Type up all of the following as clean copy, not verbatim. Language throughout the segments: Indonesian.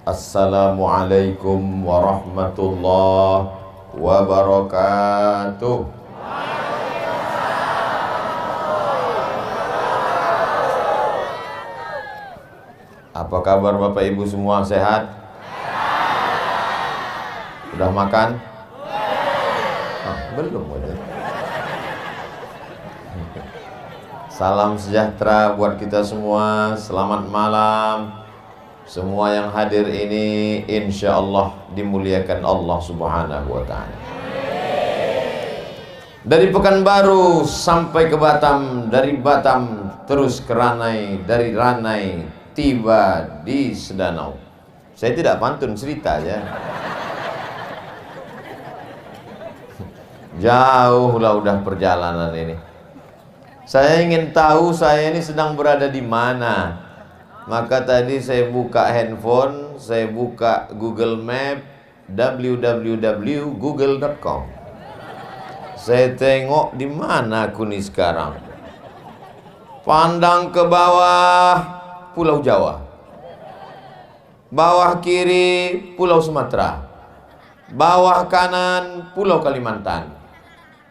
Assalamualaikum warahmatullahi wabarakatuh. Apa kabar Bapak Ibu semua, sehat? Udah makan? Belum ada. Salam sejahtera buat kita semua. Selamat malam. Semua yang hadir ini insya Allah dimuliakan Allah Subhanahu wa ta'ala. Dari Pekanbaru sampai ke Batam, dari Batam terus ke Ranai, dari Ranai tiba di Sedanau. Saya tidak pantun, cerita aja. Jauh lah udah perjalanan ini. Saya ingin tahu saya ini sedang berada di mana. Maka tadi saya buka handphone, saya buka Google Map, www.google.com. Saya tengok di mana aku nih sekarang. Pandang ke bawah, Pulau Jawa. Bawah kiri, Pulau Sumatera. Bawah kanan, Pulau Kalimantan.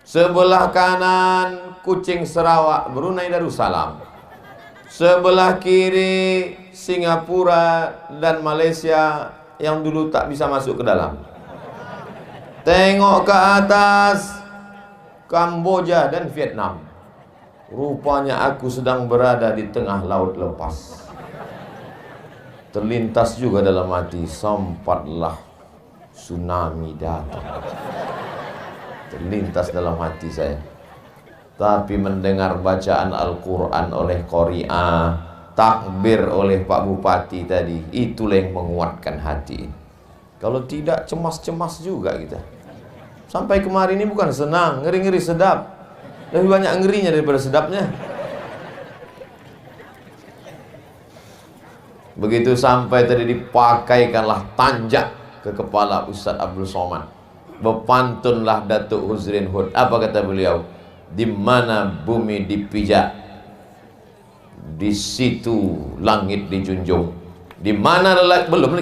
Sebelah kanan, Kucing Sarawak, Brunei Darussalam. Sebelah kiri, Singapura dan Malaysia yang dulu tak bisa masuk ke dalam. Tengok ke atas, Kamboja dan Vietnam. Rupanya aku sedang berada di tengah laut lepas. Terlintas juga dalam hati, sempatlah tsunami datang. Terlintas dalam hati saya. Tapi mendengar bacaan Al-Quran oleh Qori'ah, takbir oleh Pak Bupati tadi, itulah yang menguatkan hati. Kalau tidak, cemas-cemas juga kita. Sampai kemarin ini bukan senang, ngeri-ngeri sedap. Lebih banyak ngerinya daripada sedapnya. Begitu sampai tadi dipakaikanlah tanjak ke kepala Ustadz Abdul Somad. Bepantunlah Datuk Huzrin Hud. Apa kata beliau? Di mana bumi dipijak, di situ langit dijunjung. Di mana lelaki belum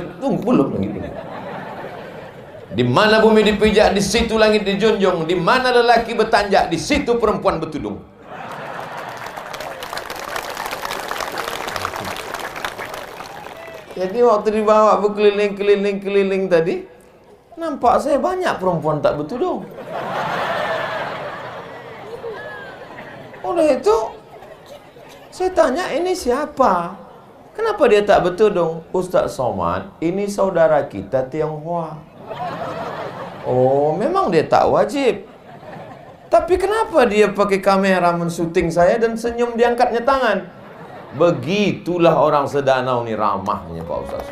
lagi. Di mana bumi dipijak, di situ langit dijunjung. Di mana lelaki bertanjak, di situ perempuan bertudung. Jadi waktu dibawa berkeliling-keliling tadi, nampak saya banyak perempuan tak bertudung. Udah itu saya tanya, ini siapa? Kenapa dia tak bertudung? Ustaz Somad, ini saudara kita Tionghoa. Oh, memang dia tak wajib. Tapi kenapa dia pakai kamera mensyuting saya dan senyum diangkatnya tangan? Begitulah orang Sedanau nih ramahnya Pak Ustaz.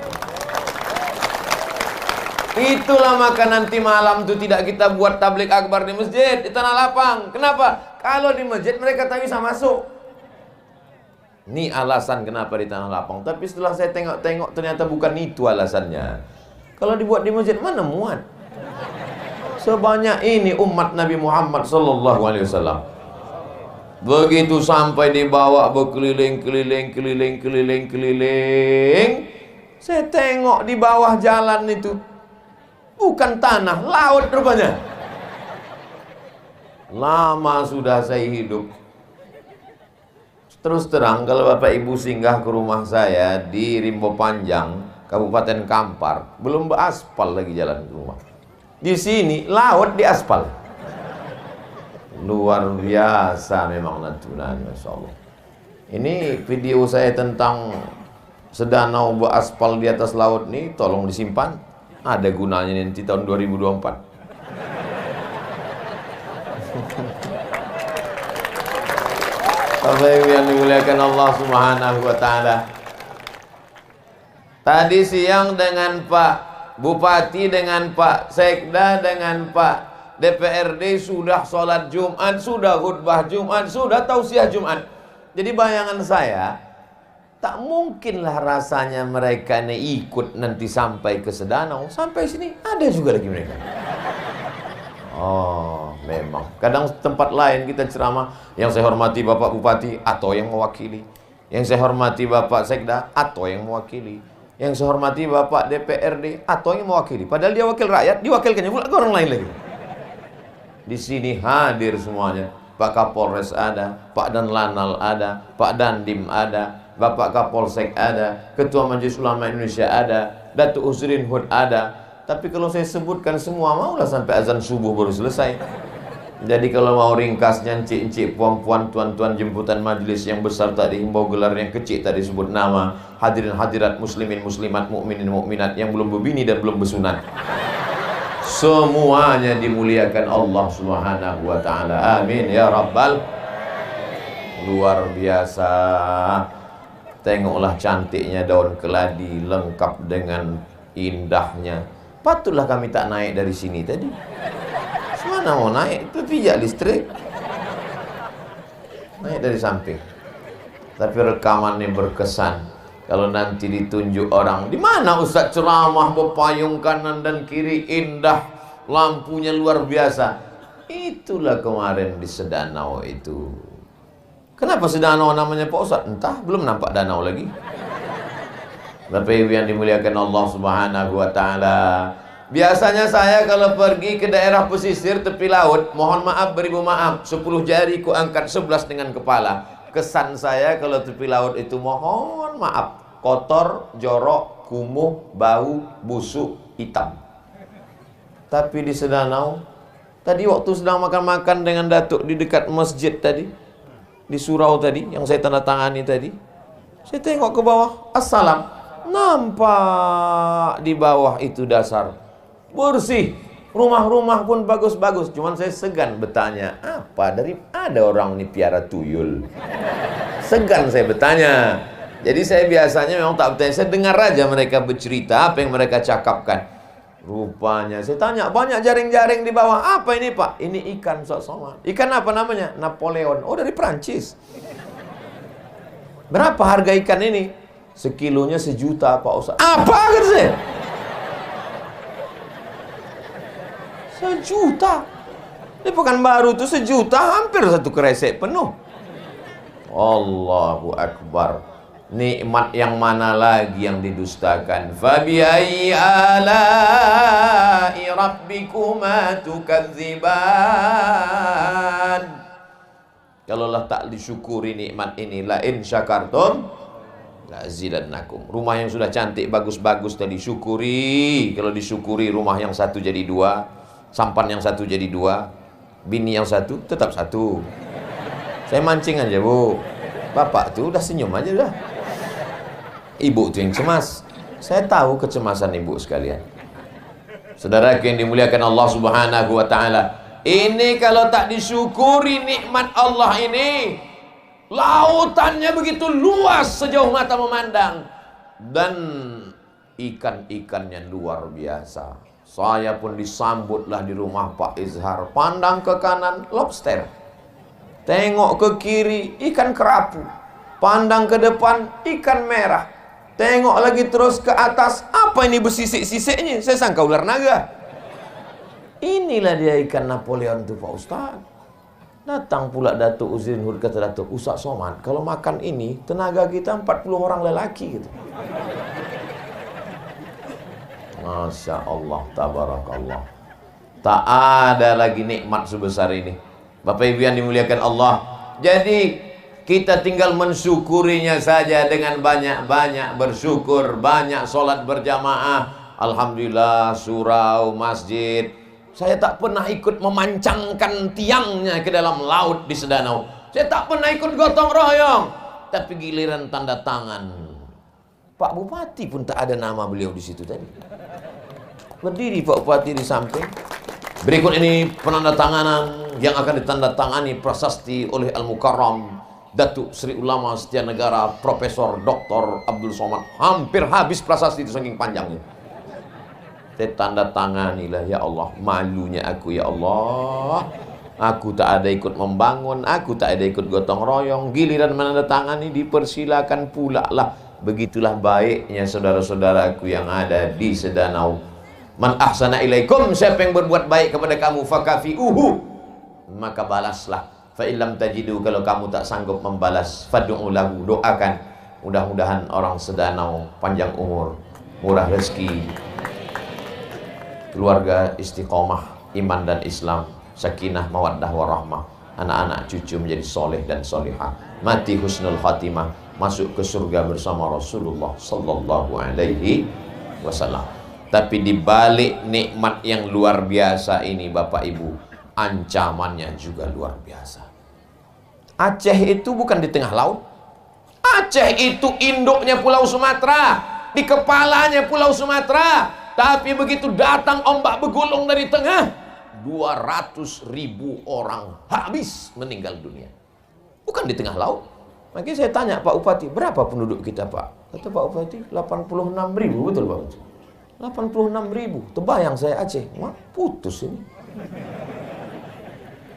Itulah maka nanti malam itu tidak kita buat tablik akbar di masjid, di Tanah Lapang. Kenapa? Kalau di masjid mereka tak bisa masuk. Ini alasan kenapa di Tanah Lapang. Tapi setelah saya tengok-tengok ternyata bukan itu alasannya. Kalau dibuat di masjid mana muat? Sebanyak ini umat Nabi Muhammad sallallahu alaihi wasallam. Begitu sampai dibawa berkeliling-keliling, saya tengok di bawah jalan itu bukan tanah, laut rupanya. Lama sudah saya hidup. Terus terang, kalau Bapak Ibu singgah ke rumah saya di Rimbo Panjang, Kabupaten Kampar, belum beraspal lagi jalan ke rumah. Di sini laut di aspal. Luar biasa memang Natuna, Masya Allah. Ini video saya tentang Sedanau beraspal di atas laut nih, tolong disimpan. Ada gunanya nanti tahun 2024. Bapak Ibu yang dimuliakan Allah Subhanahu wa ta'ala. Tadi siang dengan Pak Bupati, dengan Pak Sekda, dengan Pak DPRD sudah sholat Jumat, sudah khutbah Jumat, sudah tausiah Jumat. Jadi bayangan saya, tak mungkinlah rasanya mereka ini ikut nanti sampai ke Sedanau. Sampai sini ada juga lagi mereka. Oh, memang. Kadang tempat lain kita ceramah, yang saya hormati Bapak Bupati atau yang mewakili, yang saya hormati Bapak Sekda atau yang mewakili. Yang saya hormati Bapak DPRD atau yang mewakili, padahal dia wakil rakyat, diwakilkannya pula ke orang lain lagi. Di sini hadir semuanya. Pak Kapolres ada, Pak Danlanal ada, Pak Dandim ada, Bapak Kapolsek ada, Ketua Majelis Ulama Indonesia ada, Datuk Uzrin Hud ada. Tapi kalau saya sebutkan semua, maulah sampai azan subuh baru selesai. Jadi kalau mau ringkasnya, encik-encik, puan-puan, tuan-tuan jemputan majelis yang besar tadi, himbau gelar yang kecil tadi sebut nama, hadirin hadirat, muslimin muslimat, mukminin mukminat yang belum berbini dan belum bersunat, semuanya dimuliakan Allah Subhanahu wa taala. Amin ya rabbal. Luar biasa. Tengoklah cantiknya daun keladi lengkap dengan indahnya. Patutlah kami tak naik dari sini tadi. Mana mau naik? Itu pijak listrik. Naik dari samping. Tapi rekamannya berkesan. Kalau nanti ditunjuk orang, di mana Ustaz ceramah berpayung kanan dan kiri indah, lampunya luar biasa. Itulah kemarin di Sedanau itu. Kenapa Sedanau namanya Pak Ustaz? Entah, belum nampak danau lagi. Bapak Ibu yang dimuliakan Allah Subhanahu wa taala. Biasanya saya kalau pergi ke daerah pesisir tepi laut, mohon maaf beribu maaf, 10 jari ku angkat 11 dengan kepala. Kesan saya kalau tepi laut itu mohon maaf, kotor, jorok, kumuh, bau, busuk, hitam. Tapi di Sedanau, tadi waktu sedang makan-makan dengan datuk di dekat masjid tadi, di surau tadi, yang saya tanda tangani tadi, saya tengok ke bawah, assalam, nampak di bawah itu dasar bersih, rumah-rumah pun bagus-bagus. Cuman saya segan bertanya, apa dari ada orang ini piara tuyul? Segan saya bertanya. Jadi saya biasanya memang tak bertanya, saya dengar aja mereka bercerita apa yang mereka cakapkan. Rupanya saya tanya, banyak jaring-jaring di bawah. Apa ini Pak? Ini ikan sok-sokan. Ikan apa namanya? Napoleon. Oh, dari Prancis. Berapa harga ikan ini? Sekilonya 1 juta Pak Ustaz. Apa kata saya? 1 juta. Di Pekanbaru itu 1 juta, hampir 1 kresek penuh. Allahu Akbar. Nikmat yang mana lagi yang didustakan? Fabi'ayyi ala'i rabbikuma tukadziban. Kalaulah tak disyukuri nikmat ini, la in syakartum la azidannakum. Rumah yang sudah cantik bagus-bagus tadi syukuri. Kalau disyukuri, rumah yang satu jadi 2, sampan yang satu jadi 2, bini yang satu tetap 1. Saya mancing aja Bu. Bapak tuh udah senyum aja dah. Ibu tuh yang cemas. Saya tahu kecemasan ibu sekalian. Saudara yang dimuliakan Allah Subhanahu wa taala, ini kalau tak disyukuri nikmat Allah ini, lautannya begitu luas sejauh mata memandang, dan ikan-ikannya luar biasa. Saya pun disambutlah di rumah Pak Izhar. Pandang ke kanan, lobster. Tengok ke kiri, ikan kerapu. Pandang ke depan, ikan merah. Tengok lagi terus ke atas, apa ini bersisik-sisiknya? Saya sangka ular naga. Inilah dia ikan Napoleon itu Pak Ustaz. Datang pula Datuk Uzrin Hud, kata Datuk, Ustaz Somad, kalau makan ini tenaga kita 40 orang lelaki gitu. Masya Allah, tabarakallah. Tak ada lagi nikmat sebesar ini. Bapak Ibu yang dimuliakan Allah. Jadi kita tinggal mensyukurinya saja dengan banyak-banyak bersyukur, banyak sholat berjamaah. Alhamdulillah, surau, masjid. Saya tak pernah ikut memancangkan tiangnya ke dalam laut di Sedanau. Saya tak pernah ikut gotong royong. Tapi giliran tanda tangan, Pak Bupati pun tak ada nama beliau di situ tadi. Berdiri Pak Bupati di samping. Berikut ini penandatanganan yang akan ditandatangani prasasti oleh Al-Mukarram Datuk Sri Ulama Setia Negara Profesor Dr. Abdul Somad. Hampir habis prasasti itu saking panjangnya. Saya tanda tanganilah ya Allah. Malunya aku ya Allah. Aku tak ada ikut membangun, aku tak ada ikut gotong royong. Giliran menandatangani dipersilakan pula lah. Begitulah baiknya saudara-saudaraku yang ada di Sedanau. Man ahsana ilaikum, siapa yang berbuat baik kepada kamu, fakafi'uhu, maka balaslah. Fa'ilam tajidu, kalau kamu tak sanggup membalas, fad'u lahu, doakan. Mudah-mudahan orang Sedanau panjang umur, murah rezeki, keluarga istiqomah, iman dan Islam, sakinah, mawaddah, warahmah, anak-anak cucu menjadi soleh dan solihah, mati husnul khatimah, masuk ke surga bersama Rasulullah sallallahu alaihi wasallam. Tapi di balik nikmat yang luar biasa ini Bapak Ibu, ancamannya juga luar biasa. Aceh itu bukan di tengah laut. Aceh itu induknya Pulau Sumatera, di kepalanya Pulau Sumatera. Tapi begitu datang ombak bergulung dari tengah, 200.000 orang habis meninggal dunia. Bukan di tengah laut. Makanya saya tanya Pak Upati, berapa penduduk kita Pak? Kata Pak Upati, 86.000. Betul Pak Upati? 86.000. Terbayang saya Aceh, wah putus ini.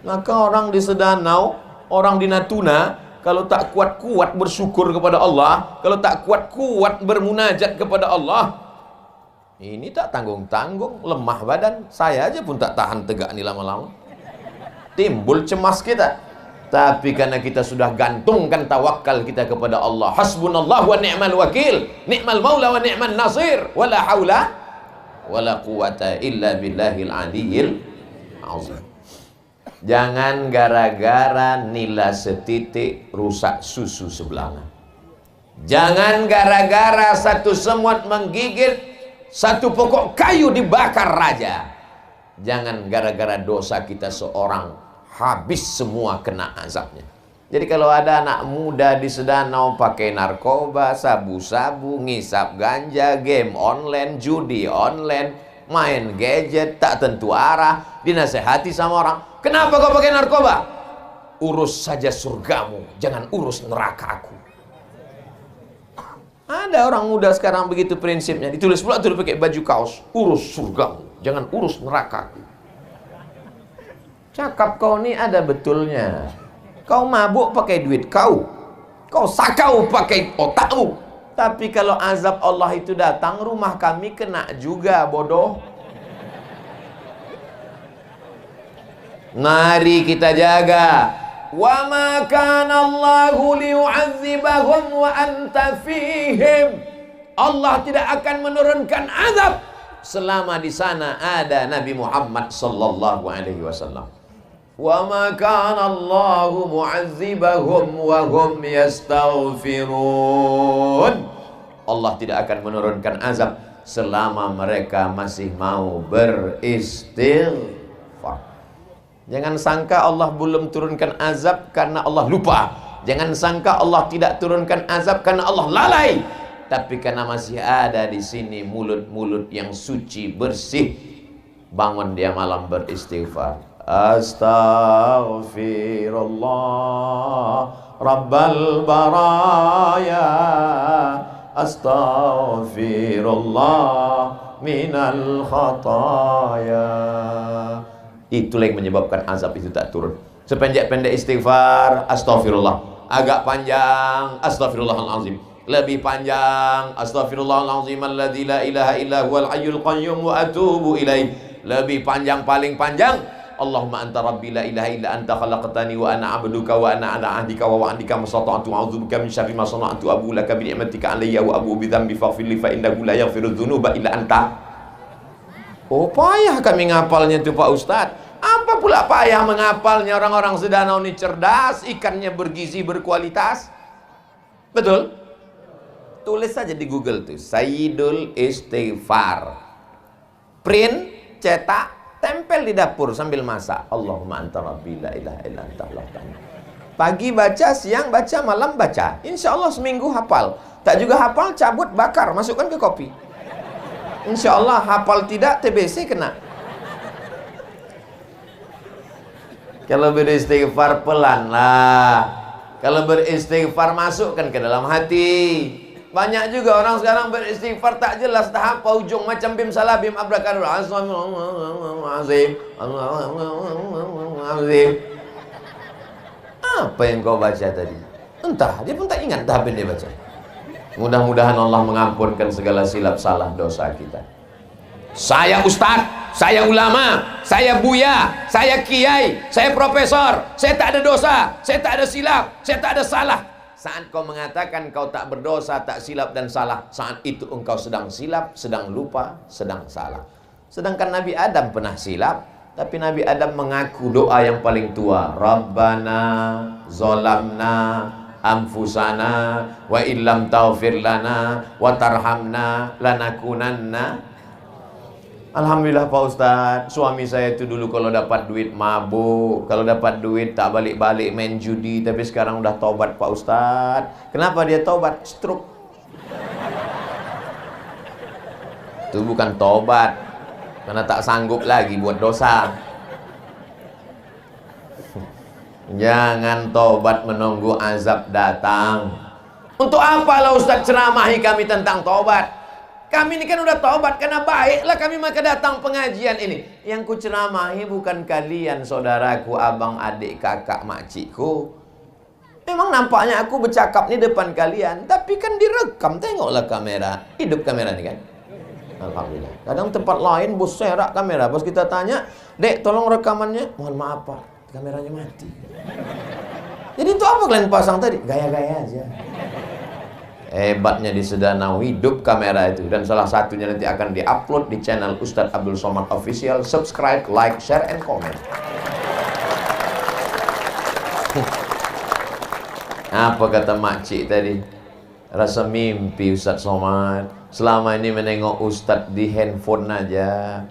Maka orang di Sedanau, orang di Natuna, kalau tak kuat-kuat bersyukur kepada Allah, kalau tak kuat-kuat bermunajat kepada Allah, ini tak tanggung-tanggung, lemah badan. Saya aja pun tak tahan tegak ni lama-lama. Timbul cemas kita. Tapi karena kita sudah gantungkan tawakal kita kepada Allah, hasbunallah wa ni'mal wakil, ni'mal maula wa ni'man nasir, wala haula wala quwata illa billahil aliyyil azim. Jangan gara-gara nila setitik rusak susu sebelanga. Jangan gara-gara satu semut menggigit satu pokok kayu dibakar raja. Jangan gara-gara dosa kita seorang habis semua kena azabnya. Jadi kalau ada anak muda di Sedanau pakai narkoba, sabu-sabu, ngisap ganja, game online, judi online, main gadget, tak tentu arah, dinasehati sama orang, kenapa kau pakai narkoba? Urus saja surgamu, jangan urus nerakaku. Ada orang muda sekarang begitu prinsipnya. Ditulis pula tuh pakai baju kaos, urus surgamu, jangan urus nerakaku. Cakap kau ni ada betulnya. Kau mabuk pakai duit kau sakau pakai otakmu. Tapi kalau azab Allah itu datang, rumah kami kena juga, bodoh. Mari kita jaga. Wa ma kana Allahu liyu'adzibahum wa anta fihim. Allah tidak akan menurunkan azab selama di sana ada Nabi Muhammad sallallahu alaihi wasallam. Wa ma kana Allahu mu'adzibahum wa hum yastaghfirun. Allah tidak akan menurunkan azab selama mereka masih mau beristighfar. Jangan sangka Allah belum turunkan azab karena Allah lupa. Jangan sangka Allah tidak turunkan azab karena Allah lalai. Tapi karena masih ada di sini mulut-mulut yang suci, bersih, bangun dia malam beristighfar. Astaghfirullah Rabbal baraya, astaghfirullah minal khataya. Itulah yang menyebabkan azab itu tak turun. Sependek-pendek istighfar, astaghfirullah. Agak panjang, astaghfirullahalazim. Lebih panjang, astaghfirullahalazim alladzi la ilaha illa huwal hayyul qayyum wa atubu ilaih. Lebih panjang, paling panjang, Allahumma anta rabbi la ilaha illa anta khalaqtani wa ana abduka wa ana ala ahdika wa wa'dika masata'tu a'udzubika min syarri ma sana'tu abu laka bi ni'matika alayya wa abu bi dhanbi faghfir li fa innahu la yaghfiru dzunuba illa anta. Oh, payah kami ngapalnya itu Pak Ustadz. Apa pula payah menghafalnya? Orang-orang Sedanau ini cerdas, ikannya bergizi, berkualitas. Betul? Tulis saja di Google tuh, Sayyidul Istighfar. Print, cetak, tempel di dapur sambil masak. Allahumma anta rabbi la ilaha illa anta khalaqtani. Pagi baca, siang baca, malam baca. Insya Allah seminggu hafal. Tak juga hafal, cabut, bakar, masukkan ke kopi. Insya Allah hafal tidak, TBC kena. Kalau beristighfar pelan lah. Kalau beristighfar masukkan ke dalam hati. Banyak juga orang sekarang beristighfar tak jelas, tak apa ujung, macam bim salah bim abrakadabra. Azim. Apa yang kau baca tadi? Entah, dia pun tak ingat apa yang dia baca. Mudah-mudahan Allah mengampunkan segala silap salah dosa kita. Saya ustadz, saya ulama, saya buya, saya kiai, saya profesor, saya tak ada dosa, saya tak ada silap, saya tak ada salah. Saat kau mengatakan kau tak berdosa, tak silap dan salah, saat itu engkau sedang silap, sedang lupa, sedang salah. Sedangkan Nabi Adam pernah silap, tapi Nabi Adam mengaku doa yang paling tua, Rabbana zolamna anfusana wa illam taghfir lana wa tarhamna lanakunanna. Alhamdulillah Pak Ustadz, suami saya itu dulu kalau dapat duit mabuk, kalau dapat duit tak balik-balik main judi, tapi sekarang udah tobat Pak Ustadz. Kenapa dia tobat? Stroke. Itu bukan tobat, karena tak sanggup lagi buat dosa. Jangan tobat menunggu azab datang. Untuk apalah Ustadz ceramahi kami tentang tobat? Kami ini kan udah tobat karena baiklah kami maka datang pengajian ini. Yang ku ceramahi bukan kalian saudaraku, abang, adik, kakak, makcikku. Memang nampaknya aku bercakap nih depan kalian, tapi kan direkam, tengoklah kamera. Hidup kamera nih kan. Alhamdulillah. Kadang tempat lain bos serak kamera, bos kita tanya, "Dek, tolong rekamannya." "Mohon maaf Pak, kameranya mati." Jadi itu apa kalian pasang tadi? Gaya-gaya aja. Hebatnya di Sedanau hidup kamera itu, dan salah satunya nanti akan diupload di channel Ustadz Abdul Somad Official. Subscribe, like, share, and comment. Apa kata makcik tadi? Rasa mimpi Ustadz Somad. Selama ini menengok Ustadz di handphone aja.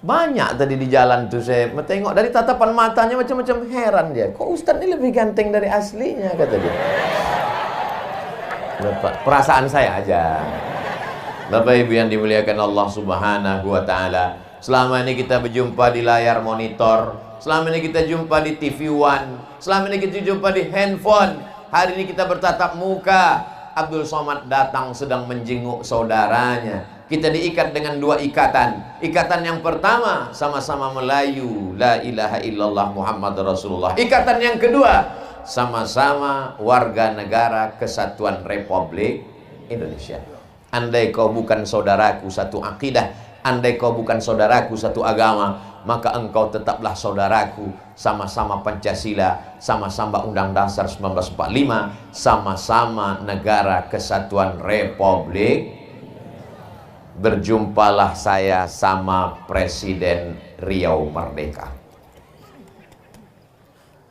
Banyak tadi di jalan tuh saya tengok, dari tatapan matanya macam-macam, heran dia. Kok Ustadz ini lebih ganteng dari aslinya, kata dia. Perasaan saya aja. Bapak Ibu yang dimuliakan Allah Subhanahu wa Ta'ala, selama ini kita berjumpa di layar monitor, selama ini kita jumpa di TV One, selama ini kita jumpa di handphone. Hari ini kita bertatap muka. Abdul Somad datang sedang menjenguk saudaranya. Kita diikat dengan dua ikatan. Ikatan yang pertama, sama-sama Melayu, la ilaha illallah Muhammad Rasulullah. Ikatan yang kedua, sama-sama warga negara Kesatuan Republik Indonesia. Andai kau bukan saudaraku satu akidah, andai kau bukan saudaraku satu agama, maka engkau tetaplah saudaraku. Sama-sama Pancasila, sama-sama Undang Dasar 1945, sama-sama negara Kesatuan Republik. Berjumpalah saya sama Presiden Riau Merdeka.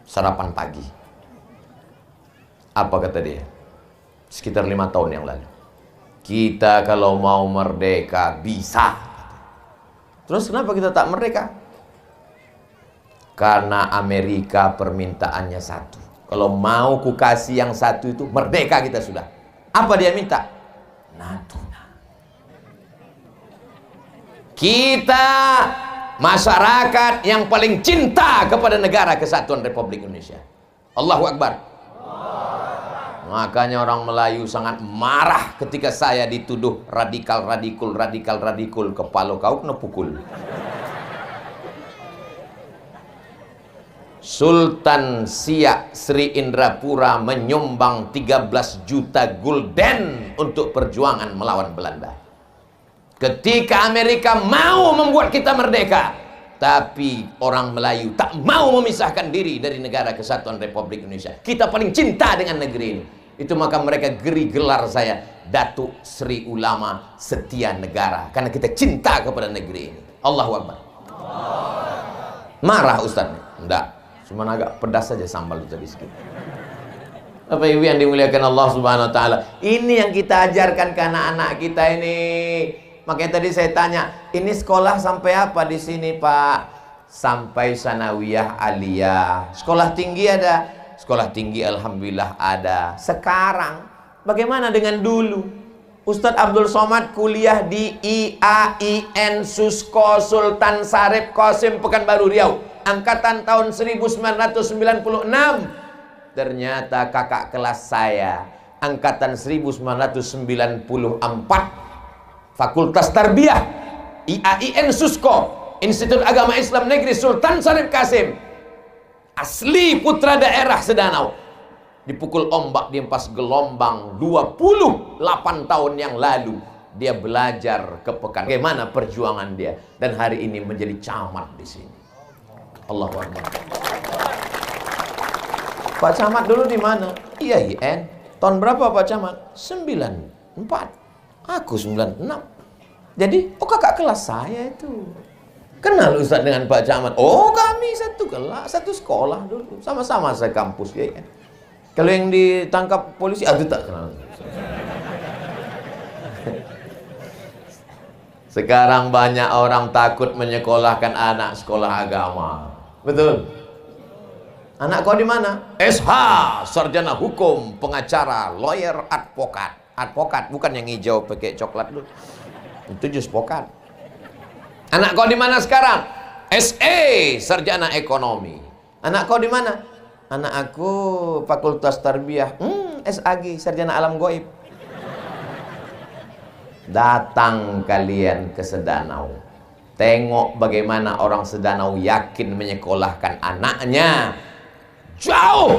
Sarapan pagi. Apa kata dia? Sekitar 5 tahun yang lalu. Kita kalau mau merdeka bisa. Terus kenapa kita tak merdeka? Karena Amerika permintaannya satu. Kalau mau ku kasih yang satu itu, merdeka kita sudah. Apa dia minta? Natuna. Kita masyarakat yang paling cinta kepada negara Kesatuan Republik Indonesia. Allahu Akbar. Makanya orang Melayu sangat marah ketika saya dituduh radikal, kepala kau kena pukul. Sultan Siak Sri Indrapura menyumbang 13 juta gulden untuk perjuangan melawan Belanda. Ketika Amerika mau membuat kita merdeka, tapi orang Melayu tak mau memisahkan diri dari negara Kesatuan Republik Indonesia. Kita paling cinta dengan negeri ini. Itu maka mereka geri gelar saya Datuk Sri Ulama Setia Negara, karena kita cinta kepada negeri ini. Allahu Akbar. Marah Ustaz? Enggak, cuma agak pedas saja sambal itu tadi sedikit. Bapak Ibu yang dimuliakan Allah Subhanahu wa Ta'ala, ini yang kita ajarkan ke anak-anak kita ini. Makanya tadi saya tanya, ini sekolah sampai apa di sini Pak? Sampai sanawiyah aliyah. Sekolah tinggi ada? Sekolah tinggi alhamdulillah ada. Sekarang bagaimana dengan dulu? Ustadz Abdul Somad kuliah di IAIN Susko Sultan Syarif Qasim Pekanbaru Riau, angkatan tahun 1996. Ternyata kakak kelas saya angkatan 1994, Fakultas Tarbiyah IAIN Susko, Institut Agama Islam Negeri Sultan Syarif Qasim. Asli putra daerah Sedanau. Dipukul ombak, dihempas gelombang 28 tahun yang lalu. Dia belajar ke Pekan. Bagaimana perjuangan dia, dan hari ini menjadi camat di sini. Allahu Akbar. Pak Camat dulu di mana? IAIN. Tahun berapa Pak Camat? 94. Aku 96. Jadi, oh kakak kelas saya itu. Kenal Ustaz dengan Pak Camat? Oh kami satu kelas, satu sekolah dulu. Sama-sama saya kampus ya. Kalau yang ditangkap polisi, aduh tak kenal. Sekarang banyak orang takut menyekolahkan anak sekolah agama. Betul? Anak kau di mana? SH, sarjana hukum, pengacara, lawyer, advokat. Advokat, bukan yang hijau pakai coklat dulu. Itu jus pokat. Anak kau di mana sekarang? SE, sarjana ekonomi. Anak kau di mana? Anak aku fakultas tarbiyah. SAG, sarjana alam goib. Datang kalian ke Sedanau. Tengok bagaimana orang Sedanau yakin menyekolahkan anaknya. Jauh.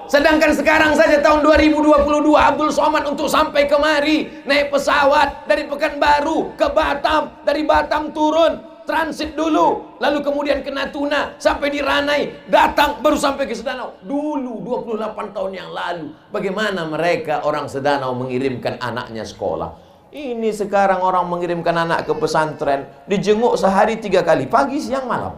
Sedangkan sekarang saja tahun 2022 Abdul Somad untuk sampai kemari naik pesawat dari Pekanbaru ke Batam, dari Batam turun transit dulu, lalu kemudian ke Natuna sampai di Ranai, datang baru sampai ke Sedanau. Dulu 28 tahun yang lalu bagaimana mereka orang Sedanau mengirimkan anaknya sekolah. Ini sekarang orang mengirimkan anak ke pesantren dijenguk sehari 3 kali, pagi, siang, malam.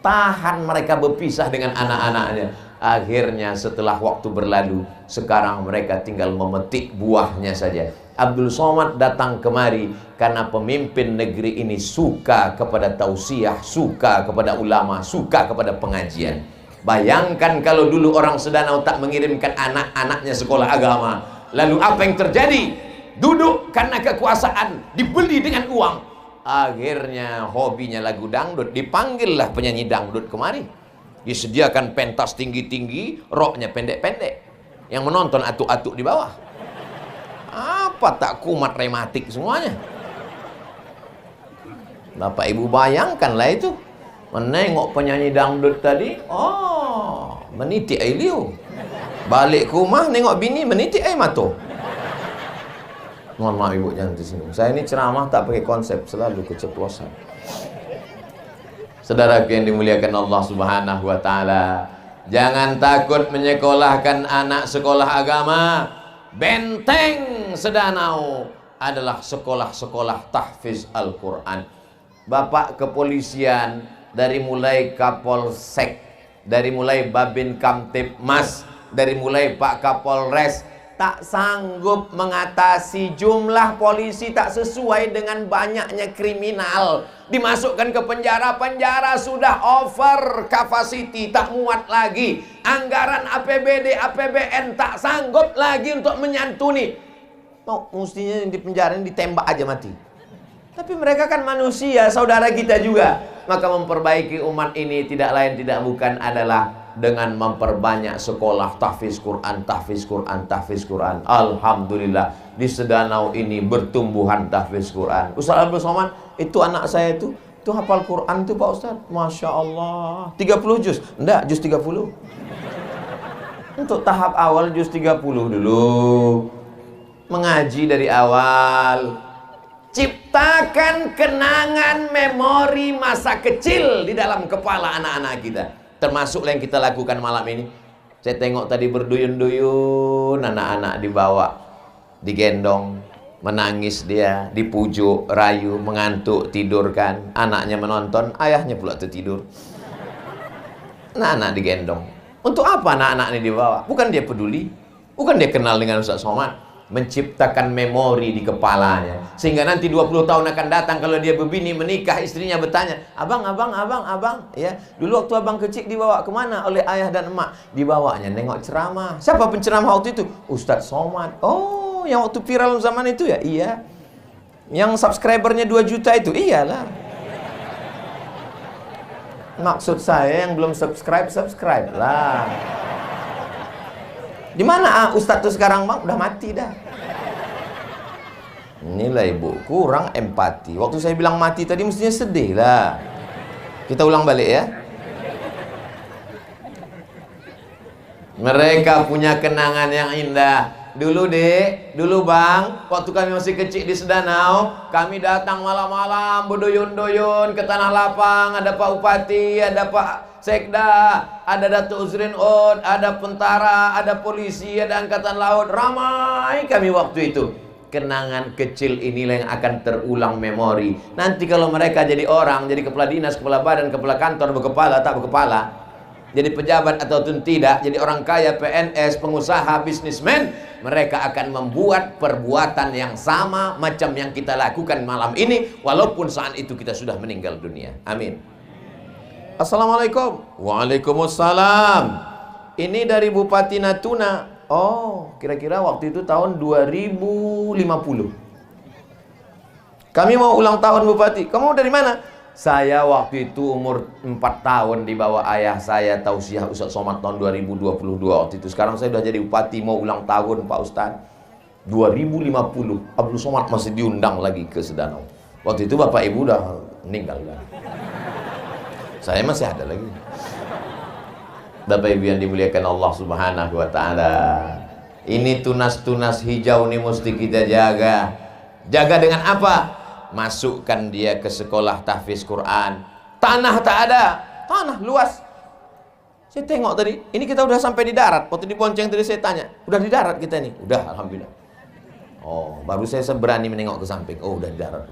Tahan mereka berpisah dengan anak-anaknya. Akhirnya setelah waktu berlalu, sekarang mereka tinggal memetik buahnya saja. Abdul Somad datang kemari karena pemimpin negeri ini suka kepada tausiah, suka kepada ulama, suka kepada pengajian. Bayangkan kalau dulu orang Sedanau tak mengirimkan anak-anaknya sekolah agama. Lalu apa yang terjadi? Duduk karena kekuasaan, dibeli dengan uang. Akhirnya hobinya lagu dangdut, dipanggillah penyanyi dangdut kemari. Disediakan pentas tinggi-tinggi, roknya pendek-pendek. Yang menonton atuk-atuk di bawah. Apa tak kumat rematik semuanya. Bapak Ibu bayangkanlah itu. Menengok penyanyi dangdut tadi, oh, menitik air liu. Balik ke rumah, nengok bini, menitik air mata. Mohon maaf Ibu, jangan tersinggung. Saya ini ceramah tak pakai konsep, selalu keceplosan. Saudara yang dimuliakan Allah Subhanahu wa taala, jangan takut menyekolahkan anak sekolah agama. Benteng Sedanau adalah sekolah-sekolah tahfiz Al-Qur'an. Bapak kepolisian, dari mulai Kapolsek, dari mulai Babin Kamtibmas, dari mulai Pak Kapolres, tak sanggup mengatasi jumlah polisi tak sesuai dengan banyaknya kriminal. Dimasukkan ke penjara, penjara sudah over capacity, tak muat lagi. Anggaran APBD, APBN tak sanggup lagi untuk menyantuni. Oh, mestinya di penjara ditembak aja mati. Tapi mereka kan manusia, saudara kita juga. Maka memperbaiki umat ini tidak lain tidak bukan adalah dengan memperbanyak sekolah tahfiz Quran, tahfiz Quran, tahfiz Quran. Alhamdulillah di Sedanau ini bertumbuhan tahfiz Quran. Ustaz Abdul Somad, itu anak saya itu hafal Quran itu Pak Ustaz. Masya Allah. 30 juz? Enggak, juz 30. Untuk tahap awal juz 30 dulu. Mengaji dari awal. Ciptakan kenangan memori masa kecil di dalam kepala anak-anak kita. Termasuk yang kita lakukan malam ini. Saya tengok tadi berduyun-duyun anak-anak dibawa, digendong, menangis dia, dipujuk, rayu, mengantuk, tidurkan. Anaknya menonton, ayahnya pula tertidur. Anak-anak digendong. Untuk apa anak-anak ini dibawa? Bukan dia peduli, bukan dia kenal dengan Ustaz Somad. Menciptakan memori di kepalanya, sehingga nanti 20 tahun akan datang kalau dia berbini menikah, istrinya bertanya, abang, ya, dulu waktu abang kecil dibawa kemana oleh ayah dan emak? Dibawanya nengok ceramah. Siapa penceramah waktu itu? Ustaz Somad. Oh, yang waktu viral zaman itu ya? Iya. Yang subscribernya 2 juta itu? Iyalah. Maksud saya yang belum subscribe lah. Di mana Ustadz tuh sekarang bang? Udah mati dah. Inilah Ibu, kurang empati. Waktu saya bilang mati tadi mestinya sedih lah. Kita ulang balik ya. Mereka punya kenangan yang indah. Dulu dek, dulu bang, waktu kami masih kecil di Sedanau, kami datang malam-malam berduyun-duyun ke Tanah Lapang. Ada Pak Bupati, ada Pak Sekda, ada Datuk Uzrin Od, ada tentara, ada polisi, ada angkatan laut. Ramai kami waktu itu. Kenangan kecil inilah yang akan terulang memori. Nanti kalau mereka jadi orang, jadi kepala dinas, kepala badan, kepala kantor, berkepala, tak berkepala, jadi pejabat ataupun tidak, jadi orang kaya, PNS, pengusaha, bisnismen, mereka akan membuat perbuatan yang sama macam yang kita lakukan malam ini, walaupun saat itu kita sudah meninggal dunia. Amin. Assalamualaikum. Waalaikumsalam. Ini dari Bupati Natuna. Oh, kira-kira waktu itu tahun 2050. Kami mau ulang tahun Bupati. Kamu dari mana? Saya waktu itu umur 4 tahun di bawah ayah saya tausiah Ustaz Somad tahun 2022 waktu itu. Sekarang saya sudah jadi bupati, mau ulang tahun Pak Ustaz 2050. Abdul Somad masih diundang lagi ke Sedanau. Waktu itu Bapak Ibu udah meninggal kan? Saya masih ada lagi. Bapak Ibu yang dimuliakan Allah Subhanahu wa taala. Ini tunas-tunas hijau ini mesti kita jaga. Jaga dengan apa? Masukkan dia ke sekolah tahfiz Quran. Tanah tak ada, tanah luas. Saya tengok tadi, ini kita udah sampai di darat. Waktu dibonceng tadi saya tanya, udah di darat kita nih? Udah, alhamdulillah. Oh, baru saya berani menengok ke samping. Oh, udah di darat.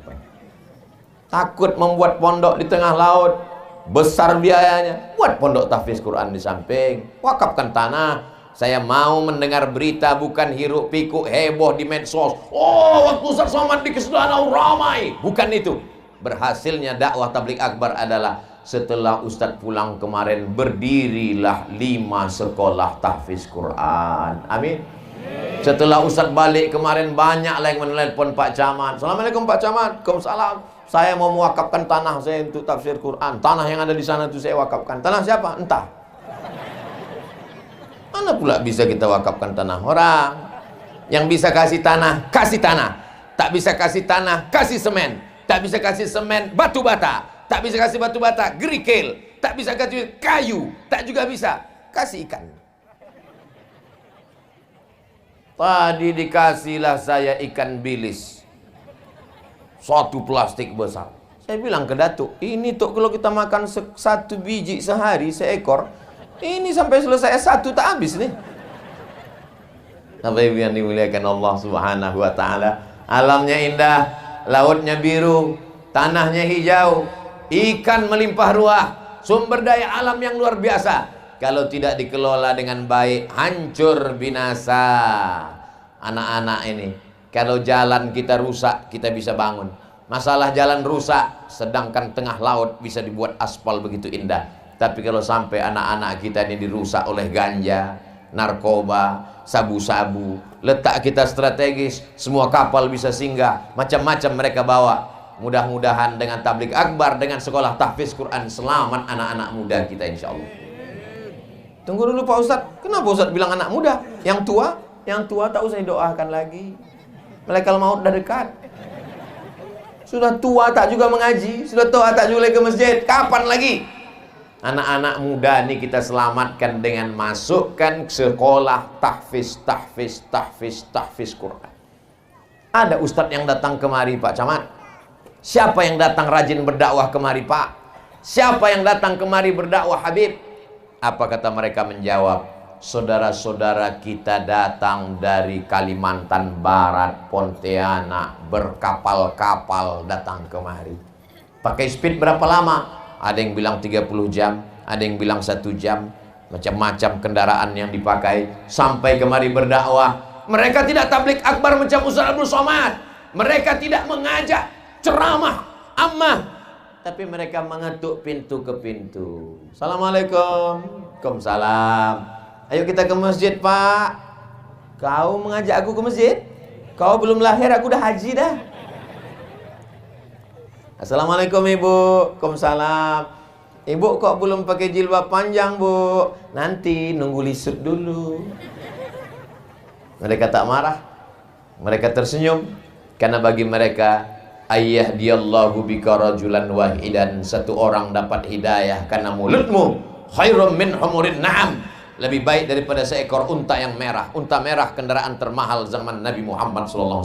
Takut membuat pondok di tengah laut, besar biayanya. Buat pondok tahfiz Quran di samping, wakafkan tanah. Saya mau mendengar berita, bukan hiruk pikuk heboh di medsos. Oh, waktu Ustaz Somad di Sedanau ramai. Bukan itu. Berhasilnya dakwah tabligh akbar adalah setelah Ustaz pulang kemarin, berdirilah 5 sekolah tahfiz Quran. Amin. Setelah Ustaz balik kemarin, banyaklah yang menelepon Pak Camat. Assalamualaikum Pak Camat. Waalaikumsalam. Saya mau mewakafkan tanah saya untuk tafsir Quran. Tanah yang ada di sana itu saya wakafkan. Tanah siapa? Entah. Mana pula bisa kita wakafkan tanah orang? Yang bisa kasih tanah, kasih tanah. Tak bisa kasih tanah, kasih semen. Tak bisa kasih semen, batu bata. Tak bisa kasih batu bata, gerikil. Tak bisa kasih kayu. Tak juga bisa kasih ikan. Tadi dikasihlah saya ikan bilis. 1 plastik besar. Saya bilang ke Datuk, ini tuh kalau kita makan 1 biji sehari, seekor, ini sampai selesai 1 tak habis nih. Bapak Ibu yang dimuliakan Allah Subhanahu wa taala, alamnya indah, lautnya biru, tanahnya hijau, ikan melimpah ruah, sumber daya alam yang luar biasa. Kalau tidak dikelola dengan baik, hancur binasa. Anak-anak ini, kalau jalan kita rusak, kita bisa bangun. Masalah jalan rusak, sedangkan tengah laut bisa dibuat aspal begitu indah. Tapi kalau sampai anak-anak kita ini dirusak oleh ganja, narkoba, sabu-sabu, letak kita strategis, semua kapal bisa singgah, macam-macam mereka bawa. Mudah-mudahan dengan tabligh akbar, dengan sekolah tahfiz Quran, selamat anak-anak muda kita insya Allah. Tunggu dulu Pak Ustadz, kenapa Ustadz bilang anak muda? Yang tua tak usah didoakan lagi. Malaikat maut dah dekat. Sudah tua tak juga mengaji, sudah tua tak juga ke masjid, kapan lagi? Anak-anak muda ini kita selamatkan dengan masukkan sekolah tahfiz Quran. Ada ustadz yang datang kemari Pak Camat. Siapa yang datang rajin berdakwah kemari Pak? Siapa yang datang kemari berdakwah Habib? Apa kata mereka menjawab? Saudara-saudara kita datang dari Kalimantan Barat, Pontianak, berkapal-kapal datang kemari. Pakai speed berapa lama? Ada yang bilang 30 jam, ada yang bilang 1 jam, macam-macam kendaraan yang dipakai sampai kemari berdakwah. Mereka tidak tabligh akbar macam Ustaz Abdul Somad. Mereka tidak mengajak ceramah ammah, tapi mereka mengetuk pintu ke pintu. Assalamualaikum. Waalaikumsalam. Ayo kita ke masjid Pak. Kau mengajak aku ke masjid? Kau belum lahir aku udah haji dah. Assalamualaikum Ibu. Waalaikumsalam. Ibu kok belum pakai jilbab panjang Bu? Nanti nunggu lisut dulu. Mereka tak marah, mereka tersenyum, karena bagi mereka ayyahdiyallahu bika rajulan wahidan, 1 orang dapat hidayah karena mulutmu khairum min humurin na'am, lebih baik daripada seekor unta yang merah. Unta merah kendaraan termahal zaman Nabi Muhammad SAW.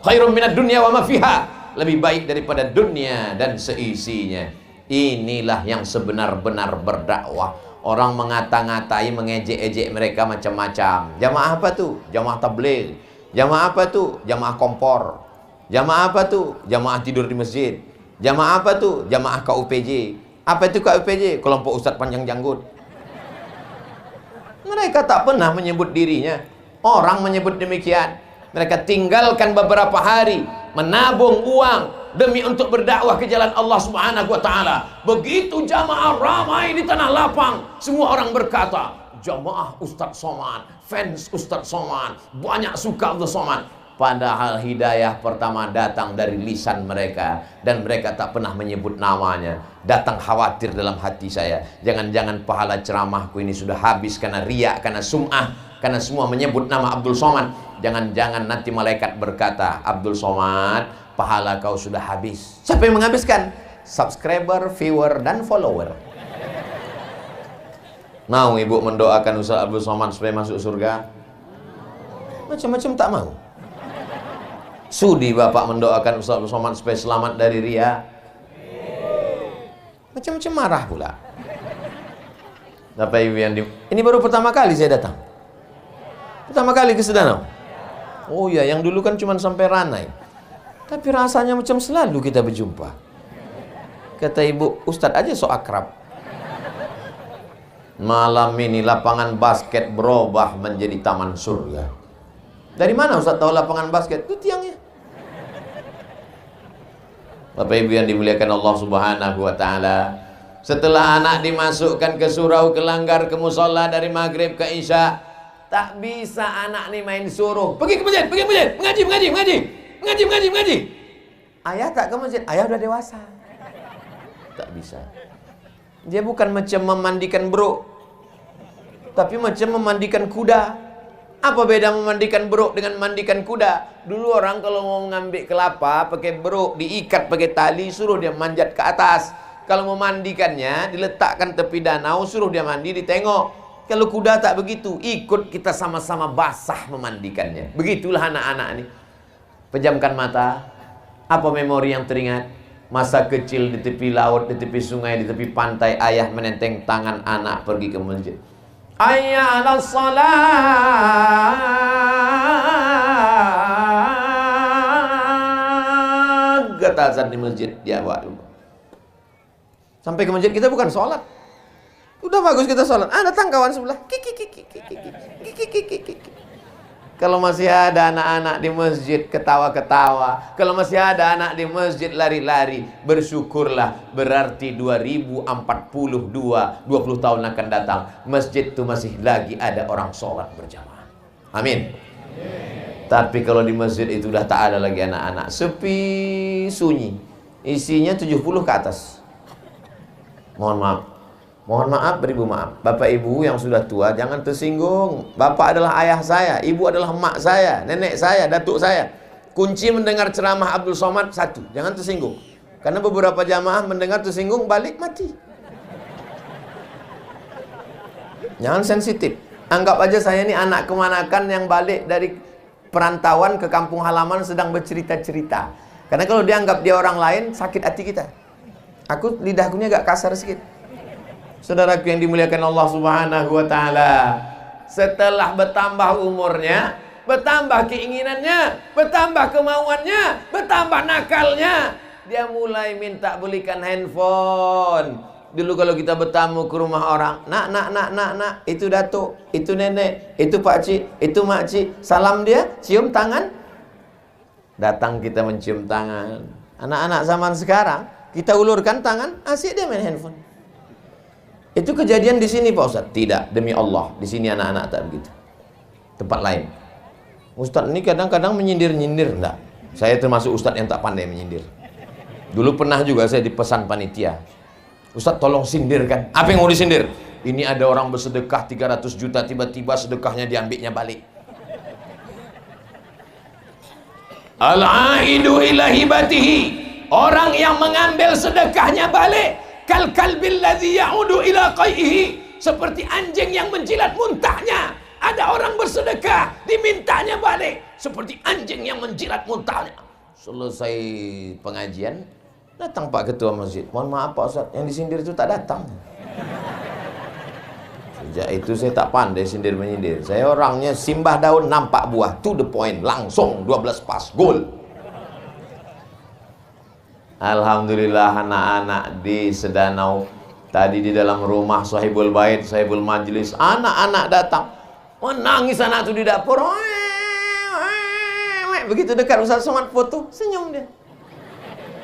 Khairum minad dunya wa ma fiha, lebih baik daripada dunia dan seisinya. Inilah yang sebenar-benar berdakwah. Orang mengata-ngatai, mengejek-ejek mereka macam-macam. Jamaah apa tuh? Jamaah tabligh. Jamaah apa tuh? Jamaah kompor. Jamaah apa tuh? Jamaah tidur di masjid. Jamaah apa tuh? Jamaah KUPJ. Apa itu KUPJ? Kelompok Ustadz Panjang Janggut. Mereka tak pernah menyebut dirinya. Orang menyebut demikian. Mereka tinggalkan beberapa hari menabung uang demi untuk berdakwah ke jalan Allah Subhanahu wa taala. Begitu jamaah ramai di Tanah Lapang, semua orang berkata, jamaah Ustadz Somad, fans Ustadz Somad, banyak suka Abdul Somad. Padahal hidayah pertama datang dari lisan mereka, dan mereka tak pernah menyebut namanya. Datang khawatir dalam hati saya, jangan-jangan pahala ceramahku ini sudah habis karena riya, karena sum'ah, karena semua menyebut nama Abdul Somad. Jangan-jangan nanti malaikat berkata, Abdul Somad, pahala kau sudah habis. Siapa yang menghabiskan? Subscriber, viewer, dan follower. Mau ibu mendoakan Ustaz Abdul Somad supaya masuk surga? Macam-macam tak mau. Sudi bapak mendoakan Ustaz Abdul Somad supaya selamat dari riya? Macam-macam marah pula. Bapak ibu yang ini baru pertama kali saya datang. Pertama kali ke Sedanau. Oh ya, yang dulu kan cuma sampai Ranai. Tapi rasanya macam selalu kita berjumpa. Kata ibu, Ustadz aja so akrab. Malam ini lapangan basket berubah menjadi taman surga. Dari mana Ustadz tahu lapangan basket? Itu tiangnya. Bapak ibu yang dimuliakan Allah Subhanahu wa taala, setelah anak dimasukkan ke surau, ke langgar, ke musola dari maghrib ke isya, tak bisa anak nih main suruh pergi ke masjid, mengaji. Ayah tak ke masjid, ayah udah dewasa. Tak bisa. Dia bukan macam memandikan bro, tapi macam memandikan kuda. Apa beda memandikan beruk dengan memandikan kuda? Dulu orang kalau mau mengambil kelapa pakai beruk, diikat pakai tali, suruh dia manjat ke atas. Kalau memandikannya, diletakkan tepi danau, suruh dia mandi, ditengok. Kalau kuda tak begitu, ikut kita sama-sama basah memandikannya. Begitulah anak-anak ini. Pejamkan mata. Apa memori yang teringat? Masa kecil di tepi laut, di tepi sungai, di tepi pantai, ayah menenteng tangan anak pergi ke masjid. Hayya 'alas shalah, kata azan di masjid, dia bawa dulu. Sampai ke masjid kita bukan sholat. Udah bagus kita sholat. Datang kawan sebelah. Kalau masih ada anak-anak di masjid ketawa-ketawa, kalau masih ada anak di masjid lari-lari, bersyukurlah. Berarti 2042, 20 tahun akan datang, masjid itu masih lagi ada orang sholat berjamaah. Amin. Tapi kalau di masjid itu udah tak ada lagi anak-anak, sepi, sunyi, isinya 70 ke atas. Mohon maaf, beribu maaf. Bapak ibu yang sudah tua jangan tersinggung. Bapak adalah ayah saya, ibu adalah emak saya, nenek saya, datuk saya. Kunci mendengar ceramah Abdul Somad satu, jangan tersinggung. Karena beberapa jamaah mendengar tersinggung, balik mati. Jangan sensitif. Anggap aja saya ini anak kemanakan yang balik dari perantauan ke kampung halaman sedang bercerita-cerita. Karena kalau dianggap dia orang lain, sakit hati kita. Aku lidahkunya agak kasar sedikit. Saudaraku yang dimuliakan Allah Subhanahu wa taala, setelah bertambah umurnya, bertambah keinginannya, bertambah kemauannya, bertambah nakalnya, dia mulai minta belikan handphone. Dulu kalau kita bertamu ke rumah orang, nak, itu datuk, itu nenek, itu pakcik, itu makcik, salam dia, cium tangan. Datang kita mencium tangan. Anak-anak zaman sekarang, kita ulurkan tangan, asik dia main handphone. Itu kejadian di sini Pak Ustadz? Tidak, demi Allah, di sini anak-anak tak begitu. Tempat lain. Ustadz ini kadang-kadang menyindir-nyindir, enggak. Saya termasuk Ustadz yang tak pandai menyindir. Dulu pernah juga saya dipesan panitia, Ustadz tolong sindirkan. Apa yang mau disindir? Ini ada orang bersedekah 300 juta, tiba-tiba sedekahnya diambilnya balik. Al-aidu ila hibatihi, orang yang mengambil sedekahnya balik, kal kalbil ladzi ya'udu ila qaihi, seperti anjing yang menjilat muntahnya. Ada orang bersedekah, dimintanya balik seperti anjing yang menjilat muntahnya. Selesai pengajian, datang Pak Ketua Masjid. Mohon maaf Pak Ustadz, yang disindir itu tak datang. Sejak itu saya tak pandai sindir-menyindir. Saya orangnya simbah daun nampak buah, to the point, langsung 12 pas, gol. Alhamdulillah anak-anak di Sedanau tadi di dalam rumah sahibul bait, sahibul majlis, anak-anak datang. Menangis anak itu di dapur. Begitu dekat Ustaz Somad foto, senyum dia.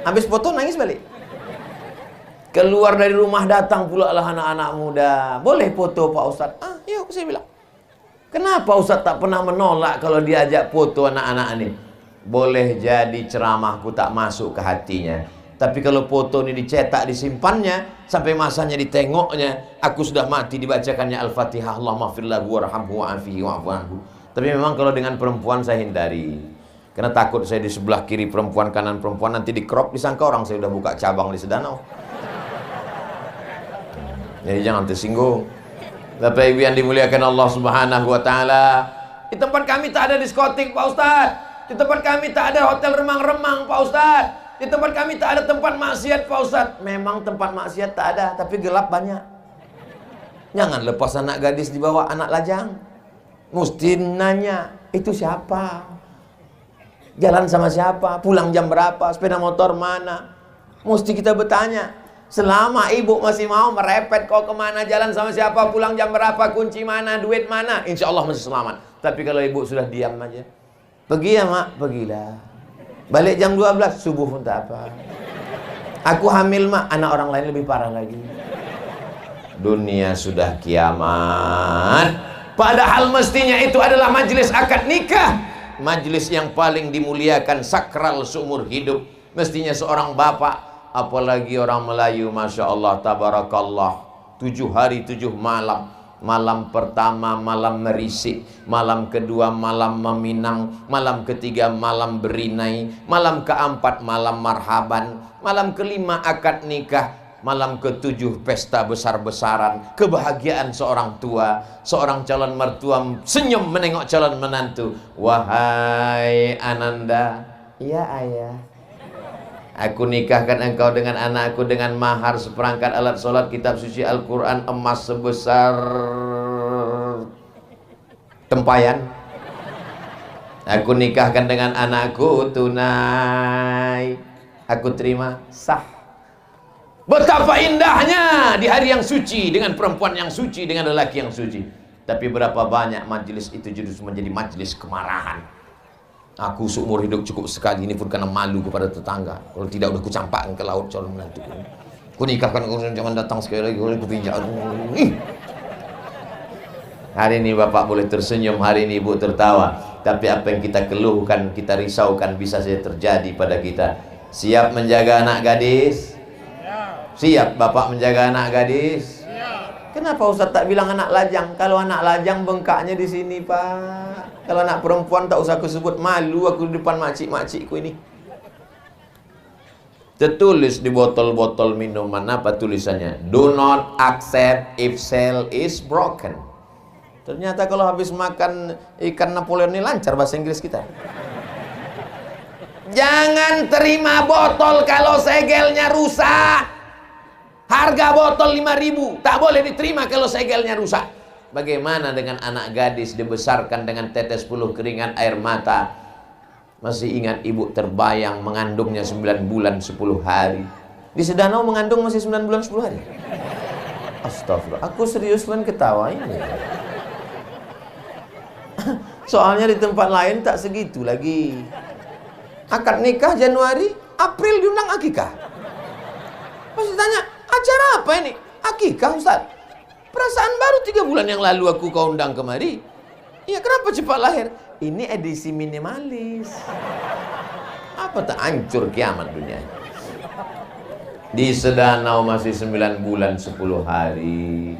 Habis foto nangis balik. Keluar dari rumah datang pula lah anak-anak muda. Boleh foto Pak Ustaz? Yuk saya bilang. Kenapa Ustaz tak pernah menolak kalau diajak foto anak-anak ini? Boleh jadi ceramahku tak masuk ke hatinya. Tapi kalau foto ini dicetak, disimpannya, sampai masanya ditengoknya, aku sudah mati dibacakannya Al-Fatihah, Allahumma firlahu warhamhu wa'afihi wa'fu anhu. Tapi memang kalau dengan perempuan saya hindari. Karena takut saya di sebelah kiri perempuan, kanan perempuan, nanti di crop disangka orang saya sudah buka cabang di Sedanau. Jadi jangan tersinggung. Bapak Ibu yang dimuliakan Allah Subhanahu wa taala, di tempat kami tak ada diskotik Pak Ustaz. Di tempat kami tak ada hotel remang-remang Pak Ustaz. Di tempat kami tak ada tempat maksiat Pak Ustaz. Memang tempat maksiat tak ada, tapi gelap banyak. Jangan lepas anak gadis dibawa anak lajang. Mesti nanya, itu siapa? Jalan sama siapa? Pulang jam berapa? Sepeda motor mana? Mesti kita bertanya. Selama ibu masih mau merepet kau kemana, jalan sama siapa, pulang jam berapa, kunci mana, duit mana, insya Allah masih selamat. Tapi kalau ibu sudah diam aja, pergi ya mak, pergilah. Balik jam 12, subuh pun tak apa. Aku hamil mak, anak orang lain lebih parah lagi. Dunia sudah kiamat. Padahal mestinya itu adalah majelis akad nikah, majelis yang paling dimuliakan, sakral seumur hidup. Mestinya seorang bapak, apalagi orang Melayu, Masya Allah, Tabarakallah, 7 hari 7 malam. Malam pertama malam merisik, malam kedua malam meminang, malam ketiga malam berinai, malam keempat malam marhaban, malam kelima akad nikah, malam ketujuh pesta besar-besaran, kebahagiaan seorang tua, seorang calon mertua senyum menengok calon menantu. Wahai Ananda, ya ayah, aku nikahkan engkau dengan anakku dengan mahar seperangkat alat sholat, kitab suci Al-Quran, emas sebesar tempayan. Aku nikahkan dengan anakku tunai. Aku terima, sah. Betapa indahnya di hari yang suci dengan perempuan yang suci, dengan lelaki yang suci. Tapi berapa banyak majelis itu justru menjadi majelis kemarahan. Aku seumur hidup cukup sekali, ini pun karena malu kepada tetangga. Kalau tidak udah kucampakkan ke laut calon menantu. Ku nikahkan, jangan datang sekali lagi, ku pinjam. Hari ini bapak boleh tersenyum, hari ini ibu tertawa. Tapi apa yang kita keluhkan, kita risaukan bisa saja terjadi pada kita. Siap menjaga anak gadis? Siap bapak menjaga anak gadis? Kenapa Ustaz tak bilang anak lajang? Kalau anak lajang bengkaknya di sini Pak. Kalau anak perempuan tak usah aku sebut, malu aku di depan makcik-makcikku ini. Tertulis di botol-botol minuman, apa tulisannya? Do not accept if cell is broken. Ternyata kalau habis makan ikan Napoleon ini lancar bahasa Inggris kita. Jangan terima botol kalau segelnya rusak. Harga botol 5.000, tak boleh diterima kalau segelnya rusak. Bagaimana dengan anak gadis dibesarkan dengan tetes puluh keringat air mata? Masih ingat ibu terbayang mengandungnya 9 bulan 10 hari. Di Sedanau mengandung masih 9 bulan 10 hari. Astagfirullah, aku serius kan ketawa ini. Soalnya di tempat lain tak segitu lagi. Akad nikah Januari, April diundang akikah. Pasti tanya, acara apa ini? Akikah Ustaz? Perasaan baru 3 bulan yang lalu aku kau undang kemari. Ya kenapa cepat lahir? Ini edisi minimalis. Apa tak hancur kiamat dunia? Di Sedanau masih 9 bulan 10 hari.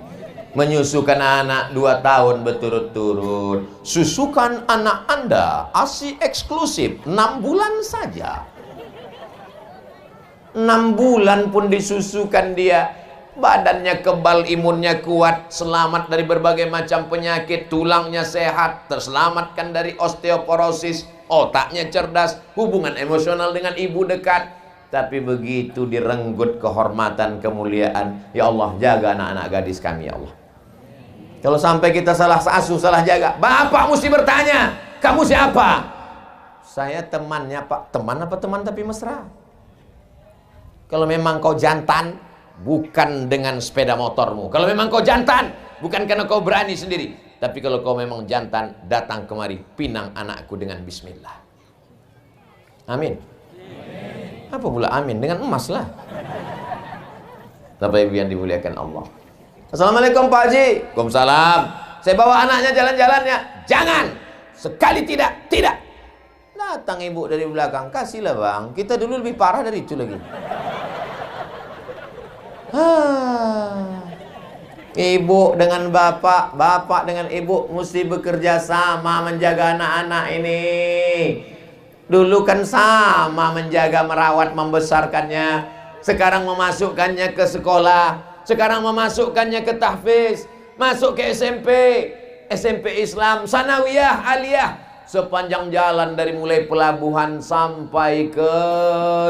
Menyusukan anak 2 tahun berturut-turut. Susukan anak Anda ASI eksklusif 6 bulan saja. 6 bulan pun disusukan dia. badannya kebal, imunnya kuat, selamat dari berbagai macam penyakit, tulangnya sehat, terselamatkan dari osteoporosis, otaknya cerdas, hubungan emosional dengan ibu dekat. Tapi begitu direnggut kehormatan, kemuliaan, ya Allah, jaga anak-anak gadis kami, ya Allah. Kalau sampai kita salah asuh, salah jaga, bapak mesti bertanya, kamu siapa? Saya temannya Pak. Teman apa teman tapi mesra? Kalau memang kau jantan, bukan dengan sepeda motormu. Kalau memang kau jantan, bukan karena kau berani sendiri. Tapi kalau kau memang jantan, datang kemari, pinang anakku dengan bismillah. Amin. Apa pula amin? Dengan emas lah. Bapak Ibu yang dimuliakan Allah. Assalamualaikum Pak Haji. Waalaikumsalam. Saya bawa anaknya jalan-jalan ya. Jangan. Sekali tidak. Tidak. Datang ibu dari belakang. Kasihlah bang. Kita dulu lebih parah dari itu lagi. Ibu dengan bapak, bapak dengan ibu mesti bekerja sama menjaga anak-anak ini. Dulu kan sama menjaga, merawat, membesarkannya. Sekarang memasukkannya ke sekolah, sekarang memasukkannya ke tahfiz, masuk ke SMP Islam, sanawiyah, aliyah. Sepanjang jalan dari mulai pelabuhan sampai ke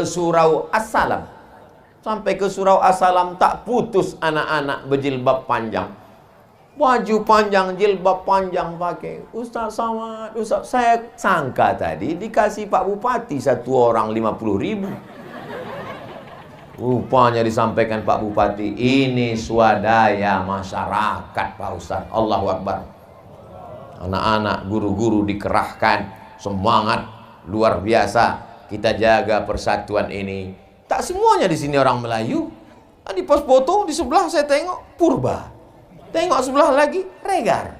Surau As-Salam. Sampai ke Surau As-Salam tak putus anak-anak berjilbab panjang. Baju panjang, jilbab panjang pakai. Ustaz Samad, Ustaz, saya sangka tadi dikasih Pak Bupati satu orang 50.000. Rupanya disampaikan Pak Bupati, ini swadaya masyarakat Pak Ustaz. Allahu Akbar. Anak-anak, guru-guru dikerahkan, semangat luar biasa. Kita jaga persatuan ini. Tak semuanya di sini orang Melayu. Di pos foto di sebelah saya tengok purba. Tengok sebelah lagi regar.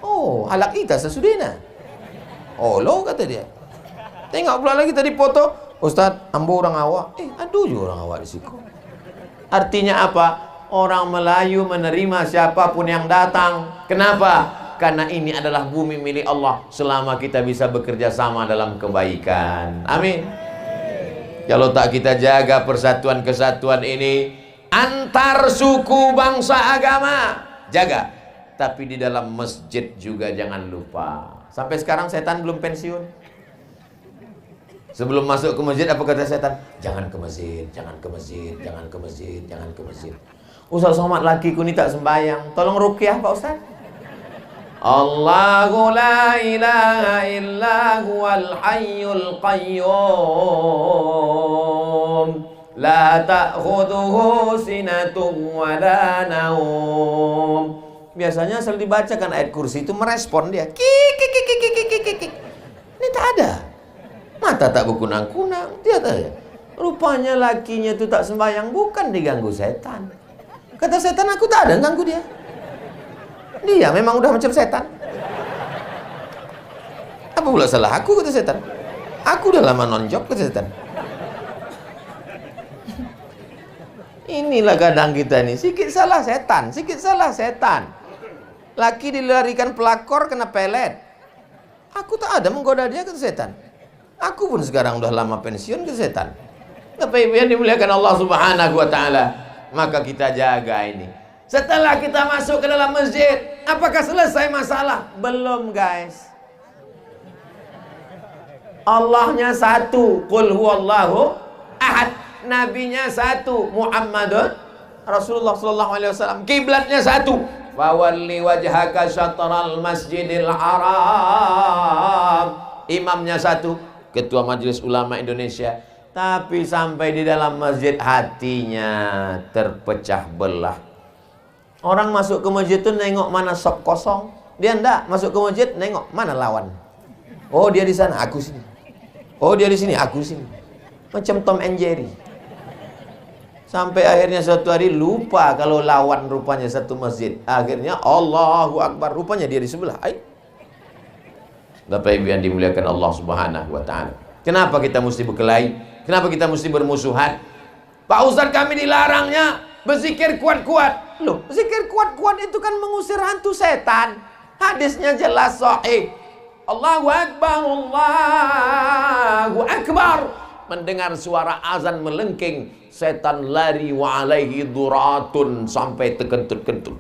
Oh, halak kita sesudina. Oh, lo kata dia. Tengok pula lagi tadi foto, Ustaz, ambo orang awak. Aduh juga orang awak di situ. Artinya apa? Orang Melayu menerima siapapun yang datang. Kenapa? Karena ini adalah bumi milik Allah. Selama kita bisa bekerja sama dalam kebaikan. Amin. Kalau tak kita jaga persatuan kesatuan ini antar suku, bangsa, agama, jaga. Tapi di dalam masjid juga jangan lupa. Sampai sekarang setan belum pensiun. Sebelum masuk ke masjid apa kata setan? Jangan ke masjid, jangan ke masjid, jangan ke masjid, jangan ke masjid. Ustaz Somad lakiku ini tak sembahyang, tolong ruqyah Pak Ustaz. Allahu la ilaha illa huwal hayyul qayyum la ta'khudhuhu sinatun wa la naum. Biasanya selalu dibacakan ayat kursi itu merespon dia. Kik. Ini tak ada. Mata tak berkunang-kunang. Dia tak ada. Rupanya lakinya itu tak sembahyang bukan diganggu setan. Kata setan, aku tak ada ganggu dia. Dia memang udah macam setan. Apa pula salah aku, kata setan. Aku udah lama non-job, kata setan. Inilah kadang kita nih, sikit salah setan, sikit salah setan. Laki dilarikan pelakor kena pelet. Aku tak ada menggoda dia, kata setan. Aku pun sekarang udah lama pensiun, kata setan. Tapi yang dimuliakan Allah Subhanahu wa ta'ala, maka kita jaga ini. Setelah kita masuk ke dalam masjid, apakah selesai masalah? Belum, guys. Allahnya satu, qul huwallahu ahad. Nabinya satu, Muhammadun Rasulullah sallallahu alaihi wasallam. Kiblatnya satu, fawalli wajhaka syatral masjidil haram. Imamnya satu, Ketua Majelis Ulama Indonesia. Tapi sampai di dalam masjid hatinya terpecah belah. Orang masuk ke masjid itu nengok mana sop kosong. Dia enggak masuk ke masjid nengok mana lawan. Oh dia di sana, aku sini. Oh dia di sini, aku sini. Macam Tom and Jerry. Sampai akhirnya suatu hari lupa kalau lawan rupanya satu masjid. Akhirnya Allahu Akbar, rupanya dia di sebelah. Bapak Ibu yang dimuliakan Allah Subhanahu wa ta'ala. Kenapa kita mesti berkelahi? Kenapa kita mesti bermusuhan? Pak Ustaz, kami dilarangnya berzikir kuat-kuat. Loh, zikir kuat-kuat itu kan mengusir hantu setan. Hadisnya jelas sahih. Allahu Akbar, Allahu Akbar. mendengar suara azan melengking, setan lari wa alaihi duratun, sampai terkentut-kentut.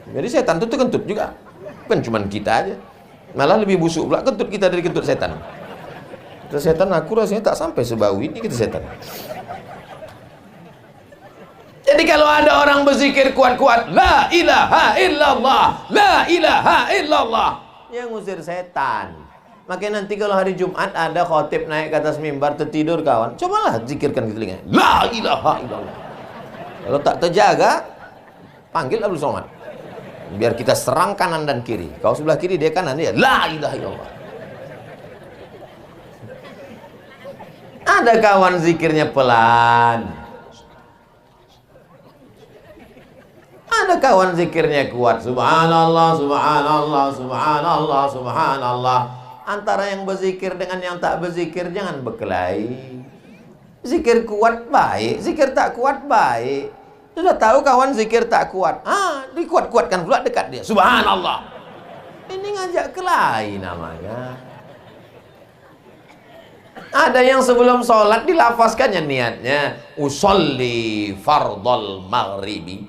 Jadi setan itu terkentut juga. Bukan cuma kita aja. Malah lebih busuk pula kentut kita dari kentut setan. Kata setan, aku rasanya tak sampai sebau ini, kata setan. Jadi kalau ada orang berzikir kuat-kuat, la ilaha illallah, la ilaha illallah, yang ngusir setan. Makanya nanti kalau hari Jumat ada khotib naik ke atas mimbar tertidur kawan, cobalah zikirkan di telinga, la ilaha illallah. Kalau tak terjaga, panggil Abdul Somad. Biar kita serang kanan dan kiri. Kau sebelah kiri, dia kanan, dia la ilaha illallah. Ada kawan zikirnya pelan. Ada kawan zikirnya kuat. Subhanallah, subhanallah, subhanallah, subhanallah. Antara yang berzikir dengan yang tak berzikir jangan berkelahi. Zikir kuat baik, zikir tak kuat baik. Sudah tahu kawan zikir tak kuat, dikuat-kuatkan pula dekat dia. Subhanallah. Ini ngajak kelahi namanya. Ada yang sebelum sholat dilafazkannya niatnya usolli fardal maghribi.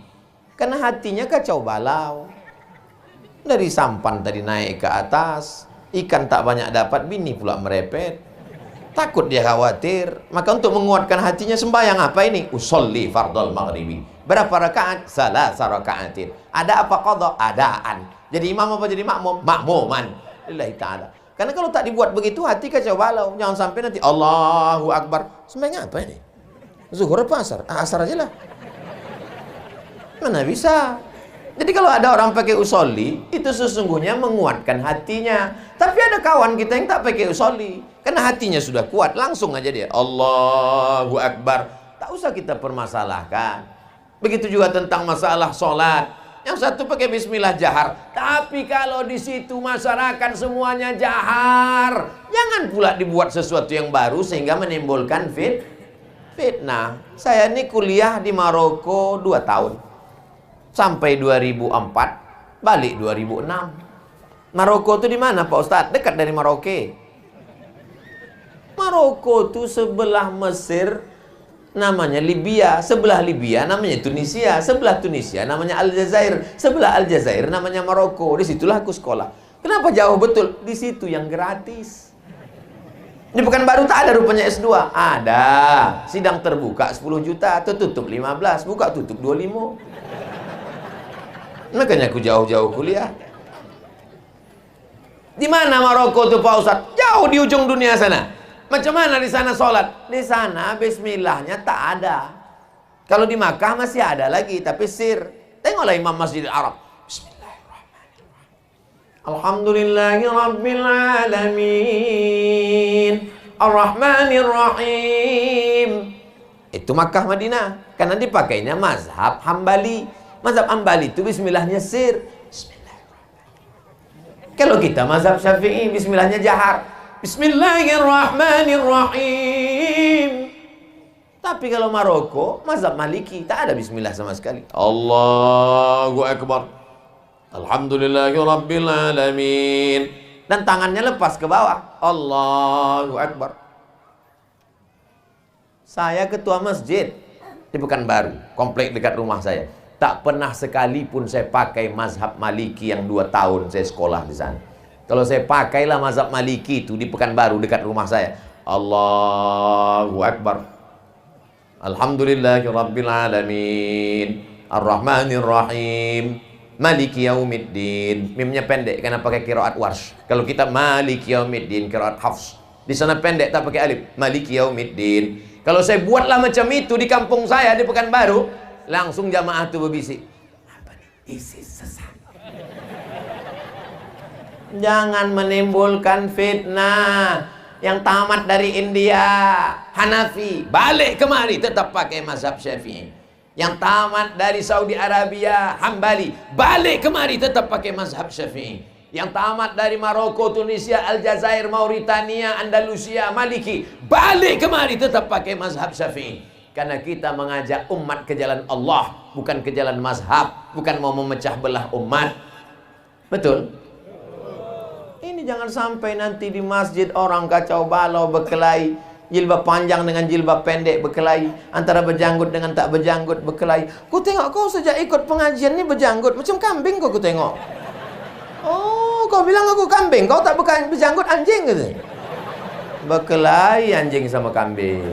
Karena hatinya kacau balau. Dari sampan tadi naik ke atas, ikan tak banyak dapat, bini pula merepet. Takut dia khawatir. Maka untuk menguatkan hatinya sembahyang apa ini? Usolli fardal maghribi. Berapa rakaat? Salasa rakaatin. Ada apa qadha? Adaan. Jadi imam apa jadi makmum? Makmuman. Lillahi ta'ala. Karena kalau tak dibuat begitu, hati kacau balau. Jangan sampai nanti Allahu Akbar. Sembahyang apa ini? Zuhur apa asar? Asar aja lah. Mana bisa? Jadi kalau ada orang pakai usolli, itu sesungguhnya menguatkan hatinya. Tapi ada kawan kita yang tak pakai usolli, karena hatinya sudah kuat, langsung aja dia Allahu Akbar. Tak usah kita permasalahkan. Begitu juga tentang masalah sholat. Yang satu pakai bismillah jahar, tapi kalau di situ masyarakat semuanya jahar, jangan pula dibuat sesuatu yang baru sehingga menimbulkan fitnah. Saya ini kuliah di Maroko 2 tahun. Sampai 2004, balik 2006. Maroko itu di mana Pak Ustadz? Dekat dari Maroke. Maroko itu sebelah Mesir namanya Libya, sebelah Libya namanya Tunisia, sebelah Tunisia namanya Aljazair, sebelah Aljazair namanya Maroko. Disitulah aku sekolah. Kenapa jauh betul? Di situ yang gratis. Di Pekanbaru tak ada rupanya S2. Ada. Sidang terbuka 10 juta, tertutup 15, buka tutup 25. Makanya aku jauh-jauh kuliah. Di mana Maroko tuh Pak Ustadz? Jauh di ujung dunia sana. Macam mana di sana sholat? Di sana bismillahnya tak ada. Kalau di Makkah masih ada lagi, tapi sir. Tengoklah Imam Masjidil Arab. Bismillahirrahmanirrahim. Alhamdulillahi Rabbil Alamin. Ar-Rahmanirrahim. Itu Makkah Madinah. Karena dipakainya mazhab Hambali. Mazhab Hambali itu bismillahnya sir. Bismillahirrahmanirrahim. Kalau kita mazhab Syafi'i bismillahnya jahar. Bismillahirrahmanirrahim. Tapi kalau Maroko mazhab Maliki tak ada bismillah sama sekali. Allahu Akbar. Alhamdulillahirabbil alamin. Dan tangannya lepas ke bawah. Allahu Akbar. Saya ketua masjid di Pekanbaru, komplek dekat rumah saya. Tak pernah sekalipun saya pakai mazhab Maliki yang 2 tahun saya sekolah di sana. Kalau saya pakailah mazhab Maliki itu di Pekanbaru dekat rumah saya. Allahu Akbar. Alhamdulillahirabbil alamin. Ar-Rahmanir-Rahim. Maliki yaumiddin. Mimnya pendek karena pakai qiraat Warsh. Kalau kita Maliki yaumiddin qiraat Hafs. Di sana pendek tak pakai alif. Maliki yaumiddin. Kalau saya buatlah macam itu di kampung saya di Pekanbaru, langsung jamaah itu berbisik. Apa nih? ISIS sesat. Jangan menimbulkan fitnah. Yang tamat dari India Hanafi, balik kemari tetap pakai mazhab Syafi'i. Yang tamat dari Saudi Arabia Hambali, balik kemari tetap pakai mazhab Syafi'i. Yang tamat dari Maroko, Tunisia, Aljazair, Mauritania, Andalusia, Maliki, balik kemari tetap pakai mazhab Syafi'i. Karena kita mengajak umat ke jalan Allah, bukan ke jalan mazhab, bukan mau memecah belah umat. Betul? Ini jangan sampai nanti di masjid orang kacau balau berkelahi. Jilbab panjang dengan jilbab pendek berkelahi, antara berjanggut dengan tak berjanggut berkelahi. Ku tengok kau sejak ikut pengajian ni berjanggut macam kambing kau, ku tengok. Oh, kau bilang aku kambing, kau tak berjanggut anjing gitu. Berkelahi anjing sama kambing.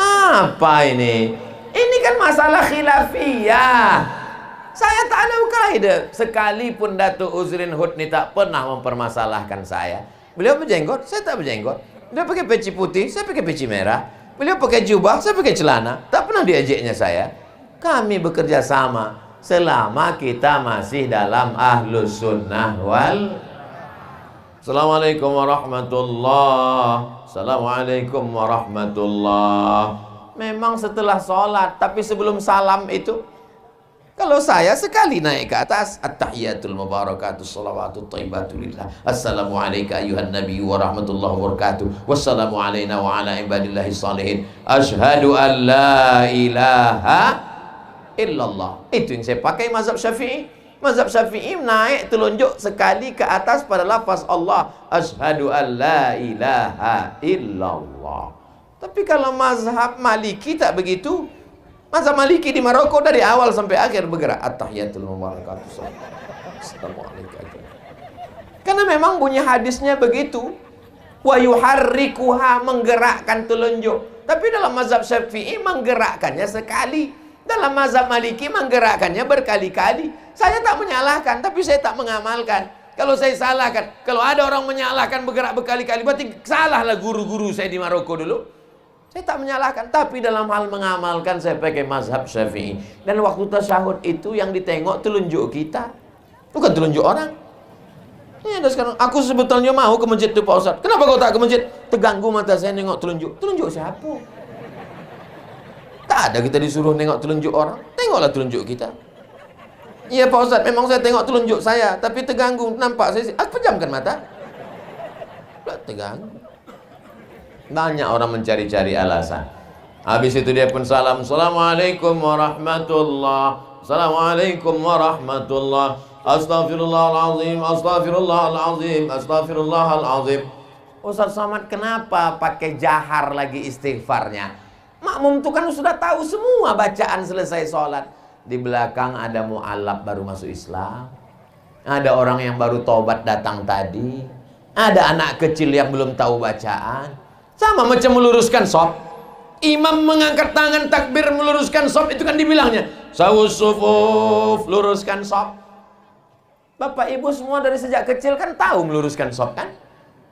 Apa ini? Ini kan masalah khilafiyah. Saya tak ada berkelahi deh. Sekalipun Datuk Uzrin Hudni tak pernah mempermasalahkan saya. Beliau berjenggot, saya tak berjenggot. Beliau pakai peci putih, saya pakai peci merah. Beliau pakai jubah, saya pakai celana. Tak pernah diajaknya saya. Kami bekerja sama selama kita masih dalam ahlus sunnah wal. Assalamualaikum warahmatullahi. Assalamualaikum warahmatullahi. Memang setelah sholat, tapi sebelum salam itu, kalau saya sekali naik ke atas, at-tahiyatul mubarakatus salawatut thayyibatulillah, assalamualaikum ayuhan nabi wa rahmatullahi wa barakatuh, wassalamu alaina wa ala ibadillahi salihin, asyhadu an la ilaha illallah. Itu yang saya pakai mazhab Syafi'i. Mazhab Syafi'i naik telunjuk sekali ke atas pada lafaz Allah, asyhadu an la ilaha illallah. Tapi kalau mazhab Maliki tak begitu. Mazhab Maliki di Maroko dari awal sampai akhir bergerak at-tahiyatul mubarakatuh. Assalamualaikum. Karena memang bunyi hadisnya begitu. Wa yuharrikuha, menggerakkan telunjuk. Tapi dalam mazhab Syafi'i menggerakkannya sekali. Dalam mazhab Maliki menggerakkannya berkali-kali. Saya tak menyalahkan, tapi saya tak mengamalkan. Kalau saya salahkan, kalau ada orang menyalahkan bergerak berkali-kali, berarti salahlah guru-guru saya di Maroko dulu. Saya tak menyalahkan, tapi dalam hal mengamalkan saya pakai mazhab Syafi'i. Dan waktu tasyahud itu yang ditengok telunjuk kita, bukan telunjuk orang. Ini ada sekarang, aku sebetulnya mau ke masjid itu Pak Ustaz. Kenapa kau tak ke masjid? Terganggu mata saya nengok telunjuk. Telunjuk siapa? Tak ada kita disuruh nengok telunjuk orang. Tengoklah telunjuk kita. Iya Pak Ustaz, memang saya tengok telunjuk saya, tapi terganggu, nampak saya. Aku pejamkan mata. Tak terganggu. Banyak orang mencari-cari alasan. Habis itu dia pun salam, assalamualaikum warahmatullah, assalamualaikum warahmatullah, astaghfirullahalazim, astaghfirullahalazim, astaghfirullahalazim. Ustaz Somad kenapa pakai jahar lagi istighfarnya? Makmum itu kan sudah tahu semua bacaan selesai sholat. Di belakang ada mu'alaf baru masuk Islam, ada orang yang baru tobat datang tadi, ada anak kecil yang belum tahu bacaan. Sama macam meluruskan shaf. Imam mengangkat tangan takbir meluruskan shaf, itu kan dibilangnya sawus sufuf, luruskan shaf. Bapak ibu semua dari sejak kecil kan tahu meluruskan shaf kan?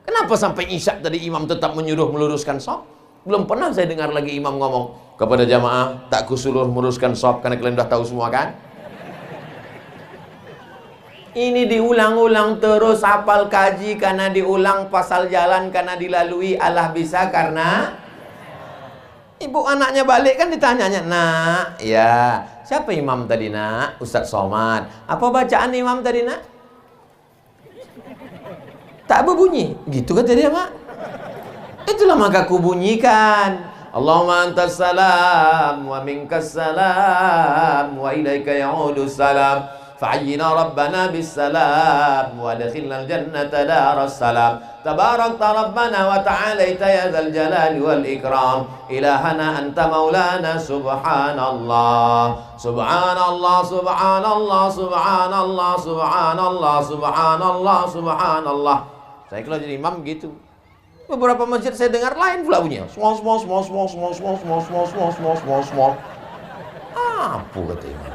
Kenapa sampai isya tadi imam tetap menyuruh meluruskan shaf? Belum pernah saya dengar lagi imam ngomong kepada jamaah, tak kusuruh meluruskan shaf karena kalian sudah tahu semua kan? Ini diulang-ulang terus, hafal kaji karena diulang, pasal jalan karena dilalui, Allah bisa karena ibu anaknya balik kan ditanyanya, nak, ya siapa imam tadi nak? Ustaz Somad. Apa bacaan imam tadi nak? Tak berbunyi. Gitu kata dia mak. Itulah maka ku bunyikan. Allahumma antas salam wa minkas salam wa ilaika ya'udus salam. Fa'ayyina rabbana bis salam wa adkhilna al-jannata daras salam. Tabarakta rabbana wa ta'alaita ya dzal jalali wal ikram. Ilahana anta maulana subhanallah. Subhanallah, subhanallah, subhanallah, subhanallah, subhanallah, subhanallah. Saya kalau jadi imam gitu. Beberapa masjid saya dengar lain pula bunyinya. Small. Apa kata imam?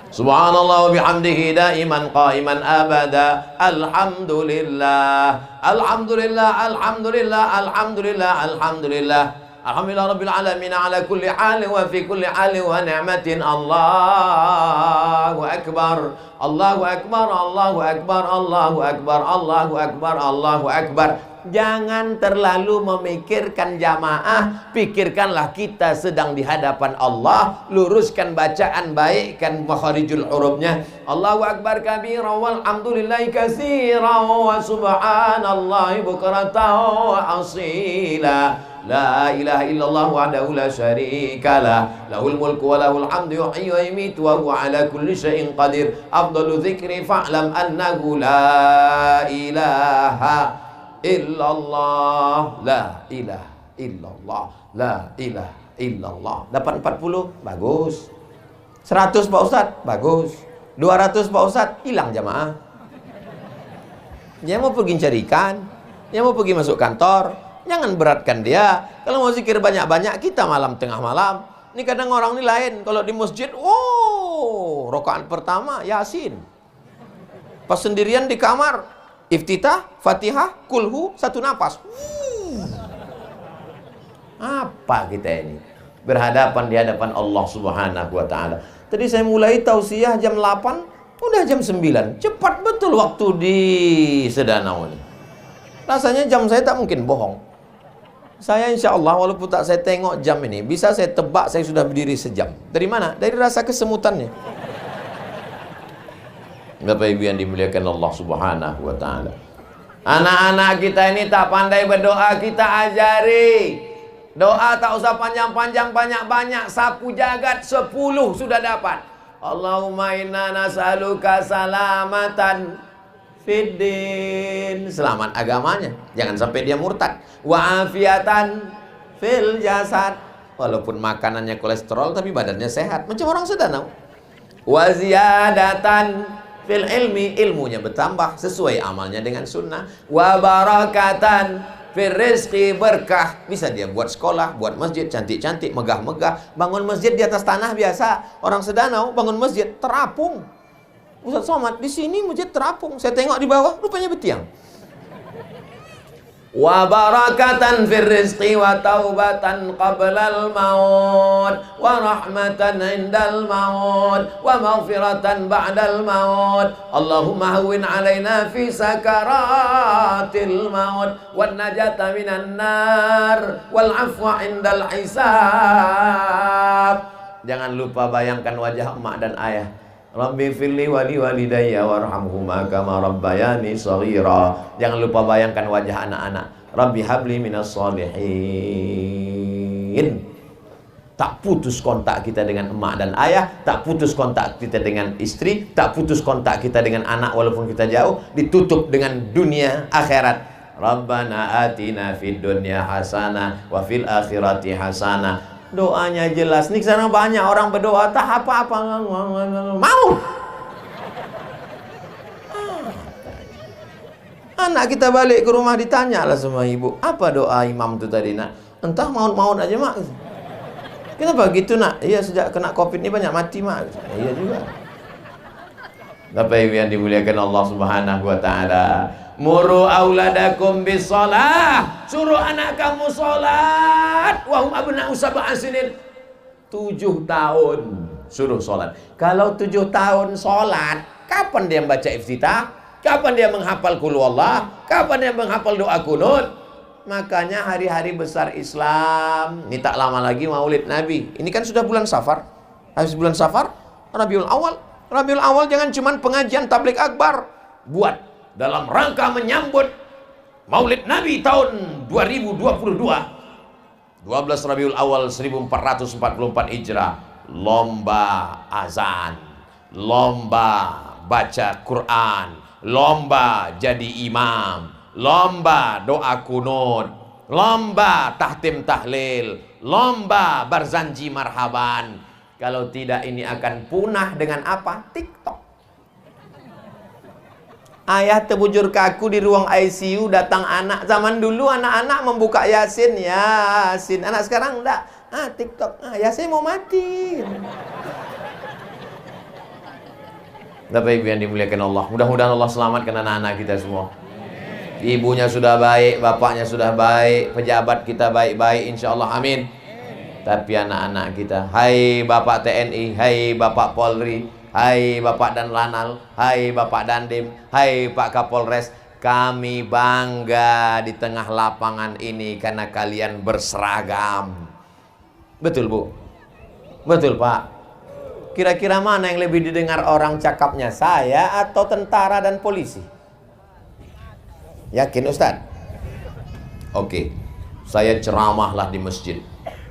Subhanallah wa bihamdihi daiman qaiman abada. Alhamdulillah. Alhamdulillah, alhamdulillah, alhamdulillah, alhamdulillah. Alhamdulillah rabbil alamin ala kulli hal wa fi kulli hal wa ni'matin. Allahu akbar. Allahu akbar, Allahu akbar, Allahu akbar, Allahu akbar, Allahu akbar. Jangan terlalu memikirkan jamaah, pikirkanlah kita sedang di hadapan Allah. Luruskan bacaan, baikkan makharijul hurufnya. Allahu akbar kabira walhamdulillahi katsira wa subhanallahi bukratan wa asila. La ilaha illallah wahdahu la syarika lah, lahul mulku wa lahul hamdu yuhyi wa yumiitu wa huwa ala kulli syai'in qadir. Afdalu dzikri fa'lam annahu la ilaha illallah, la ilaha illallah, la ilaha illallah. Dapat 40, bagus. 100 Pak Ustadz, bagus. 200 Pak Ustadz, hilang jamaah. Dia mau pergi cari ikan, dia mau pergi masuk kantor, jangan beratkan dia. Kalau mau zikir banyak-banyak, kita malam tengah malam. Ini kadang orang ini lain. Kalau di masjid, rakaat pertama Yasin. Pas sendirian di kamar, iftitah, Fatihah, kulhu, satu napas. Apa kita ini? Berhadapan di hadapan Allah Subhanahu wa Ta'ala. Tadi saya mulai tausiah jam 8. Udah jam 9, cepat betul waktu di Sedanau ini. Rasanya jam saya tak mungkin bohong. Saya insya Allah walaupun tak saya tengok jam ini, bisa saya tebak saya sudah berdiri sejam. Dari mana? Dari rasa kesemutannya. Bapak Ibu yang dimuliakan Allah Subhanahu wa Ta'ala. Anak-anak kita ini tak pandai berdoa, kita ajari. Doa tak usah panjang-panjang, banyak-banyak. Sapu jagat 10 sudah dapat. Allahumma inna nas'aluka salamatan fiddin, selamat agamanya, jangan sampai dia murtad. Wa afiatan fil jasad, walaupun makanannya kolesterol tapi badannya sehat, macam orang Sedanau. Wa ziyadatan fil ilmi, ilmunya bertambah sesuai amalnya dengan sunnah. Wa barakatan fil rizqi, berkah, bisa dia buat sekolah, buat masjid cantik-cantik, megah-megah. Bangun masjid di atas tanah biasa. Orang Sedanau bangun masjid terapung. Ustaz Somad, di sini masjid terapung. Saya tengok di bawah, rupanya betiang. Wa barakatan fil rizqi wa taubatan qablal maut wa rahmatan indal maut wa maghfiratan ba'dal maut. Allahumma hawwin alaina fi sakaratil maut wan najata minan nar wal afwa indal hisab. Jangan lupa bayangkan wajah emak dan ayah. Rabbi firli wali walidayya warhamhuma kama rabbayani shaghira. Jangan lupa bayangkan wajah anak-anak. Rabbi habli minas sholihin. Tak putus kontak kita dengan emak dan ayah, tak putus kontak kita dengan istri, tak putus kontak kita dengan anak walaupun kita jauh, ditutup dengan dunia akhirat. Rabbana atina fid dunya hasanah wa fil akhirati hasanah. Doanya jelas. Nih sana banyak orang berdoa tak apa-apa mau. Anak kita balik ke rumah ditanyalah sama ibu, apa doa imam itu tadi nak? Entah maut-maut aja mak. Kenapa gitu nak? Iya sejak kena covid ini banyak mati mak. Iya juga. Bapak Ibu yang dimuliakan Allah Subhanahu wa Ta'ala. Muru auladakum bisalah, suruh anak kamu salat. Wahum abna'u sab'a sinin, 7 tahun suruh salat. Kalau 7 tahun salat, kapan dia membaca iftitah? Kapan dia menghafal qul huwallah? Kapan dia menghafal doa kunut? Makanya hari-hari besar Islam, ini tak lama lagi Maulid Nabi. Ini kan sudah bulan Safar. Habis bulan Safar, Rabiul Awal. Rabiul Awal jangan cuman pengajian tabligh akbar. Buat dalam rangka menyambut Maulid Nabi tahun 2022. 12 Rabiul Awal 1444 Hijrah. Lomba azan, lomba baca Quran, lomba jadi imam, lomba doa kunut, lomba tahtim tahlil, lomba barzanji marhaban. Kalau tidak ini akan punah dengan apa? TikTok. Ayah terbujur kaku di ruang ICU, datang anak. Zaman dulu anak-anak membuka Yasin, Yasin. Anak sekarang enggak. TikTok. Yasin mau mati. Bapak Ibu yang dimuliakan Allah, mudah-mudahan Allah selamatkan anak-anak kita semua. Ibunya sudah baik, bapaknya sudah baik, pejabat kita baik-baik, insya Allah, amin. Tapi anak-anak kita, hai Bapak TNI, hai Bapak Polri, hai Bapak Dan Lanal, hai Bapak Dandim, hai Pak Kapolres, kami bangga di tengah lapangan ini karena kalian berseragam. Betul Bu? Betul Pak? Kira-kira mana yang lebih didengar orang cakapnya, saya atau tentara dan polisi? Yakin Ustaz? Oke, saya ceramahlah di masjid.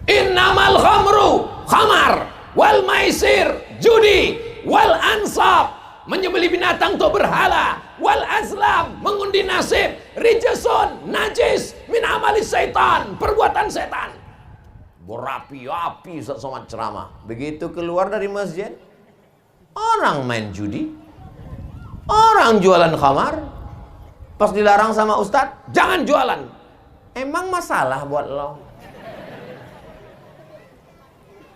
Innamal khamru khamar wal maisir judi wal ansab, menyembelih binatang untuk berhala, wal azlam, mengundi nasib, rijsun, najis, min amali syaitan, perbuatan setan. Berapi-api Ustaz Somad ceramah. Begitu keluar dari masjid, orang main judi, orang jualan khamar. Pas dilarang sama Ustaz, jangan jualan. Emang masalah buat lo?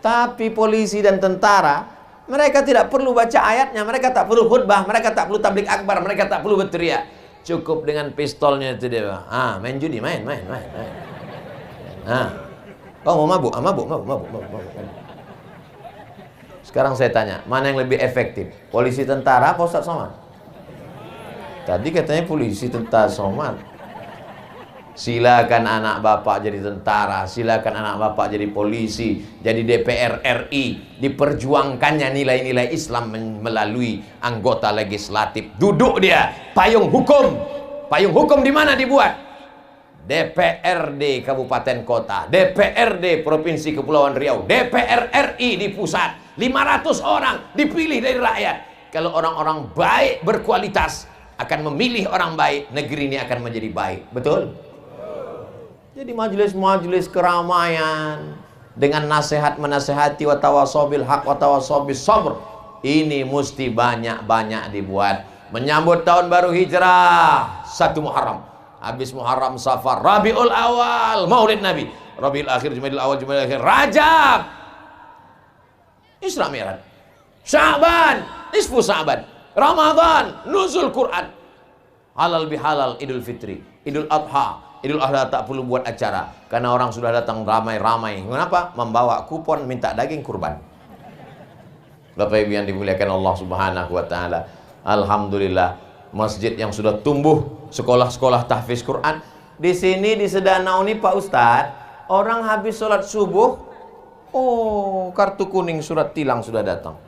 Tapi polisi dan tentara, mereka tidak perlu baca ayatnya, mereka tak perlu khutbah, mereka tak perlu tablik akbar, mereka tak perlu berteriak. Cukup dengan pistolnya itu dia. Main judi, main. Kau mau mabuk? Mabuk. Sekarang saya tanya, mana yang lebih efektif? Polisi tentara apa Ustaz Somad? Tadi katanya polisi tentara Somad. Silakan anak bapak jadi tentara, silakan anak bapak jadi polisi, jadi DPR RI, diperjuangkannya nilai-nilai Islam melalui anggota legislatif. Duduk dia, payung hukum di mana dibuat? DPRD Kabupaten Kota, DPRD Provinsi Kepulauan Riau, DPR RI di pusat. 500 orang dipilih dari rakyat. Kalau orang-orang baik berkualitas akan memilih orang baik, negeri ini akan menjadi baik. Betul? Jadi majelis-majelis keramaian dengan nasihat menasehati wa tawasobil haq wa tawasobil sabr, ini mesti banyak-banyak dibuat. Menyambut tahun baru hijrah 1 Muharram, habis Muharram Safar, Rabiul Awal Maulid Nabi, Rabiul Akhir Jumadil Awal Jumadil Akhir, Rajab Isra Mi'raj, Sya'ban nisfu Sya'ban, Ramadan nuzul Quran, halal bihalal Idul Fitri, Idul Adha, Idul Adha tak perlu buat acara karena orang sudah datang ramai-ramai. Kenapa? Membawa kupon minta daging kurban. Bapak Ibu yang dimuliakan Allah Subhanahu wa taala. Alhamdulillah, masjid yang sudah tumbuh, sekolah-sekolah tahfiz Quran. Di sini di Sedanau ini Pak Ustadz, orang habis sholat subuh, kartu kuning surat tilang sudah datang.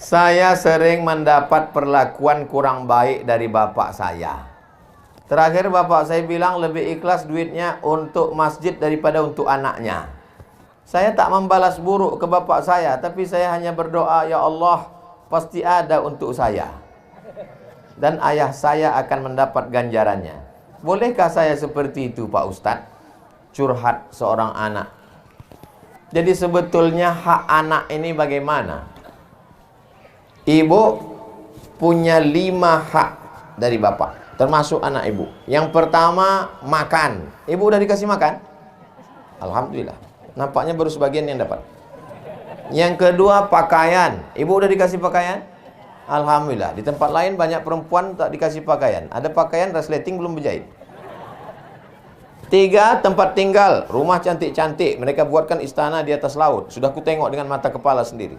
Saya sering mendapat perlakuan kurang baik dari bapak saya. Terakhir bapak saya bilang lebih ikhlas duitnya untuk masjid daripada untuk anaknya. Saya tak membalas buruk ke bapak saya, tapi saya hanya berdoa, ya Allah, pasti ada untuk saya. Dan ayah saya akan mendapat ganjarannya. Bolehkah saya seperti itu Pak Ustadz? Curhat seorang anak. Jadi sebetulnya hak anak ini bagaimana? Ibu punya 5 hak dari bapak, termasuk anak ibu. Yang pertama, makan. Ibu udah dikasih makan? Alhamdulillah. Nampaknya baru sebagian yang dapat. Yang kedua, pakaian. Ibu udah dikasih pakaian? Alhamdulillah. Di tempat lain banyak perempuan tak dikasih pakaian. Ada pakaian, resleting belum berjahit. 3, tempat tinggal. Rumah cantik-cantik. Mereka buatkan istana di atas laut. Sudah ku tengok dengan mata kepala sendiri.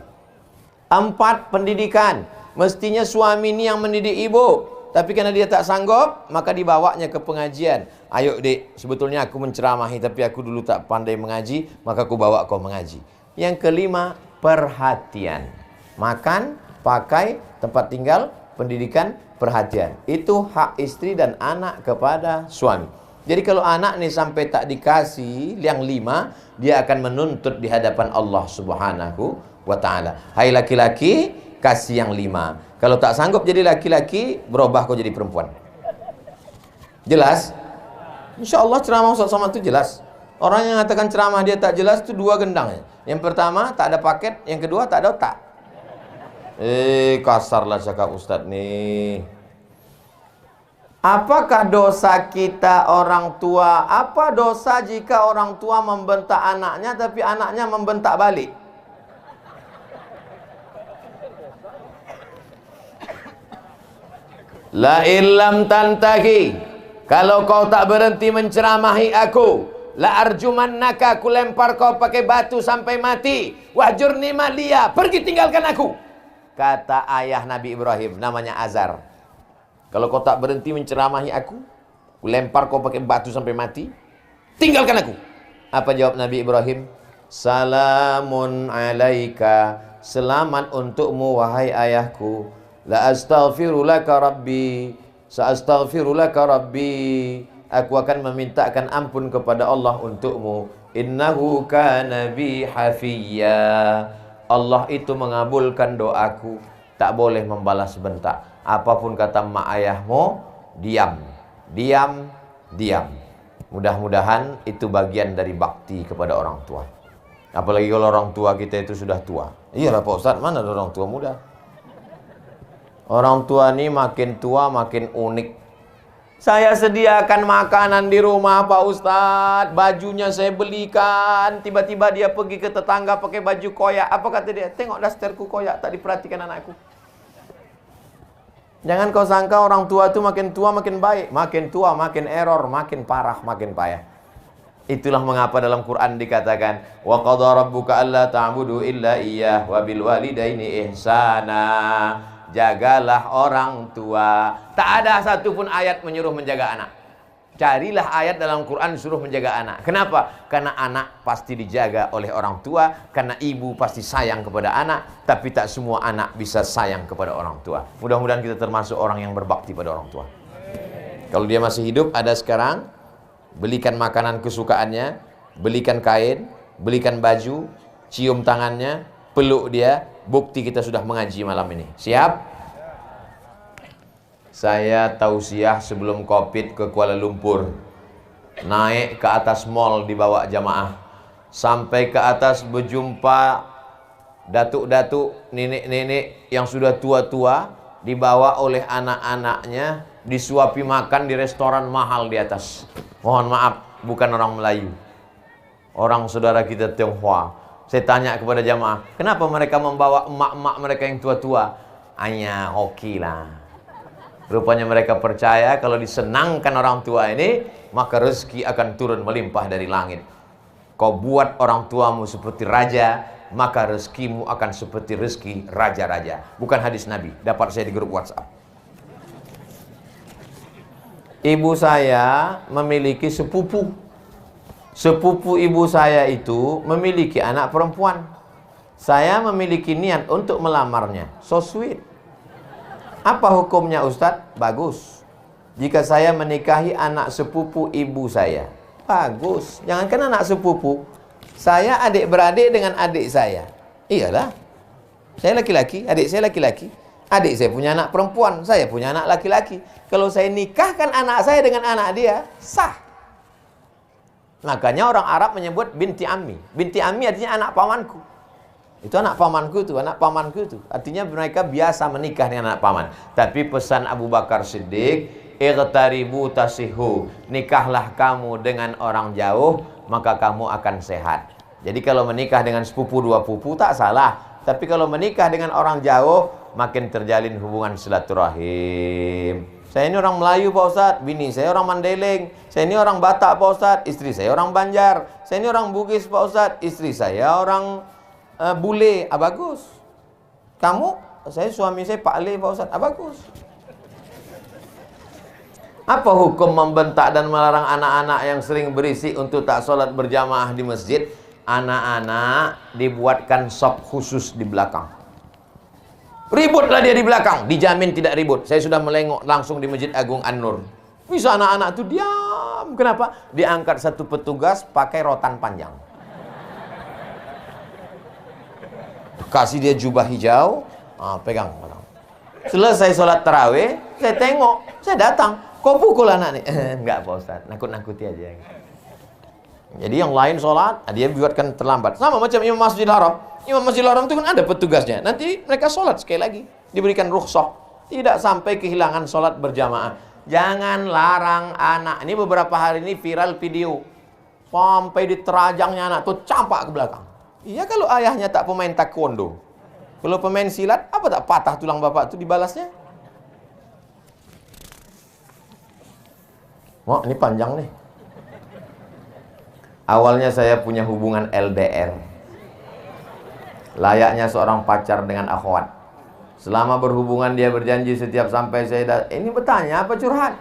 4, pendidikan. Mestinya suami ini yang mendidik ibu, tapi karena dia tak sanggup, maka dibawanya ke pengajian. Ayo dek, sebetulnya aku menceramahi, tapi aku dulu tak pandai mengaji, maka aku bawa kau mengaji. Yang kelima, perhatian. Makan, pakai, tempat tinggal, pendidikan, perhatian. Itu hak istri dan anak kepada suami. Jadi kalau anak nih sampai tak dikasih yang 5, dia akan menuntut di hadapan Allah Subhanahu wa ta'ala. Hai laki-laki, kasih yang 5. Kalau tak sanggup jadi laki-laki, berubah kau jadi perempuan. Jelas? Insya Allah ceramah Ustaz Somad itu jelas. Orang yang mengatakan ceramah dia tak jelas itu 2 gendangnya. Yang pertama tak ada paket, yang kedua tak ada otak. Kasarlah cakap Ustaz nih. Apakah dosa kita orang tua? Apa dosa jika orang tua membentak anaknya tapi anaknya membentak balik? La illam tantahi, kalau kau tak berhenti menceramahi aku, la arjumannaka, aku lempar kau pakai batu sampai mati. Wahjurni maliya, pergi tinggalkan aku. Kata ayah Nabi Ibrahim, namanya Azar. Kalau kau tak berhenti menceramahi aku lempar kau pakai batu sampai mati, tinggalkan aku. Apa jawab Nabi Ibrahim? Salamun alaika, selamat untukmu wahai ayahku. La astaghfirulaka rabbi, sa'astaghfirulaka rabbi, aku akan memintakan ampun kepada Allah untukmu. Innahu kana bi hafiyya, Allah itu mengabulkan doaku. tak boleh membalas bentak. Apapun kata mak ayahmu, diam, diam, diam. Mudah-mudahan itu bagian dari bakti kepada orang tua. Apalagi kalau orang tua kita itu sudah tua. Iyalah Pak Ustadz, mana ada orang tua muda? Orang tua ini makin tua makin unik. Saya sediakan makanan di rumah Pak Ustadz, bajunya saya belikan, tiba-tiba dia pergi ke tetangga pakai baju koyak. Apa kata dia? Tengok dasterku koyak, tak diperhatikan anakku. Jangan kau sangka orang tua itu makin tua makin baik. Makin tua makin error, makin parah, makin payah. Itulah mengapa dalam Quran dikatakan, wa qadha rabbuka alla ta'budu illa iyyah wa bil walidaini ihsana. Jagalah orang tua. Tak ada satupun ayat menyuruh menjaga anak. Carilah ayat dalam Quran suruh menjaga anak. Kenapa? Karena anak pasti dijaga oleh orang tua, karena ibu pasti sayang kepada anak, tapi tak semua anak bisa sayang kepada orang tua. Mudah-mudahan kita termasuk orang yang berbakti pada orang tua. Kalau dia masih hidup, ada sekarang, belikan makanan kesukaannya, belikan kain, belikan baju, cium tangannya, peluk dia. Bukti kita sudah mengaji malam ini. Siap? Saya tausiah sebelum Covid ke Kuala Lumpur. Naik ke atas mall dibawa jamaah. Sampai ke atas berjumpa datuk-datuk, nenek-nenek yang sudah tua-tua, dibawa oleh anak-anaknya, disuapi makan di restoran mahal di atas. Mohon maaf, bukan orang Melayu. Orang saudara kita Tionghoa. Saya tanya kepada jamaah, kenapa mereka membawa emak-emak mereka yang tua-tua? Hanya hoki lah. Rupanya mereka percaya kalau disenangkan orang tua ini, maka rezeki akan turun melimpah dari langit. Kau buat orang tuamu seperti raja, maka rezekimu akan seperti rezeki raja-raja. Bukan hadis Nabi, dapat saya di grup WhatsApp. Ibu saya memiliki sepupu. Sepupu ibu saya itu memiliki anak perempuan. Saya memiliki niat untuk melamarnya. So sweet. Apa hukumnya Ustadz? Bagus. Jika saya menikahi anak sepupu ibu saya, bagus. Jangankan anak sepupu, saya adik-beradik dengan adik saya. Iyalah. Saya laki-laki, adik saya laki-laki. Adik saya punya anak perempuan, saya punya anak laki-laki. Kalau saya nikahkan anak saya dengan anak dia, sah. Makanya orang Arab menyebut binti ammi. Binti ammi artinya anak pamanku. Itu anak pamanku itu, anak pamanku itu. Artinya mereka biasa menikah dengan anak paman. Tapi pesan Abu Bakar Siddiq, iqtaribu tasihu. Nikahlah kamu dengan orang jauh, maka kamu akan sehat. Jadi kalau menikah dengan sepupu dua pupu tak salah. Tapi kalau menikah dengan orang jauh, makin terjalin hubungan silaturahim. Saya ini orang Melayu Pak Ustadz, bini saya orang Mandailing. Saya ini orang Batak Pak Ustadz, istri saya orang Banjar. Saya ini orang Bugis Pak Ustadz, istri saya orang Bule. Ah bagus. Kamu, suami saya Pak Le Pak Ustadz. Ah bagus. Apa hukum membentak dan melarang anak-anak yang sering berisik untuk tak sholat berjamaah di masjid? Anak-anak dibuatkan sop khusus di belakang. Ributlah dia di belakang, dijamin tidak ribut. Saya sudah melengok langsung di Masjid Agung An-Nur. Bisa anak-anak itu diam. Kenapa? Diangkat satu petugas pakai rotan panjang. Kasih dia jubah hijau, pegang. Selesai sholat tarawih, saya tengok, saya datang. Kau pukul anak nih? Enggak Pak Ustadz, nakut-nakuti aja. Jadi yang lain sholat, dia buatkan terlambat. Sama macam Imam Masjidil Haram. Imam Masjidil Haram itu kan ada petugasnya. Nanti mereka sholat sekali lagi. Diberikan rukhsah. Tidak sampai kehilangan sholat berjamaah. Jangan larang anak. Ini beberapa hari ini viral video. Sampai di terajangnya anak tuh campak ke belakang. Iya kalau ayahnya tak pemain taekwondo. Kalau pemain silat, apa tak patah tulang bapak itu dibalasnya? Wah ini panjang nih. Awalnya saya punya hubungan LDR. Layaknya seorang pacar dengan akhwat. Selama berhubungan dia berjanji setiap sampai saya datang. Ini bertanya apa curhat?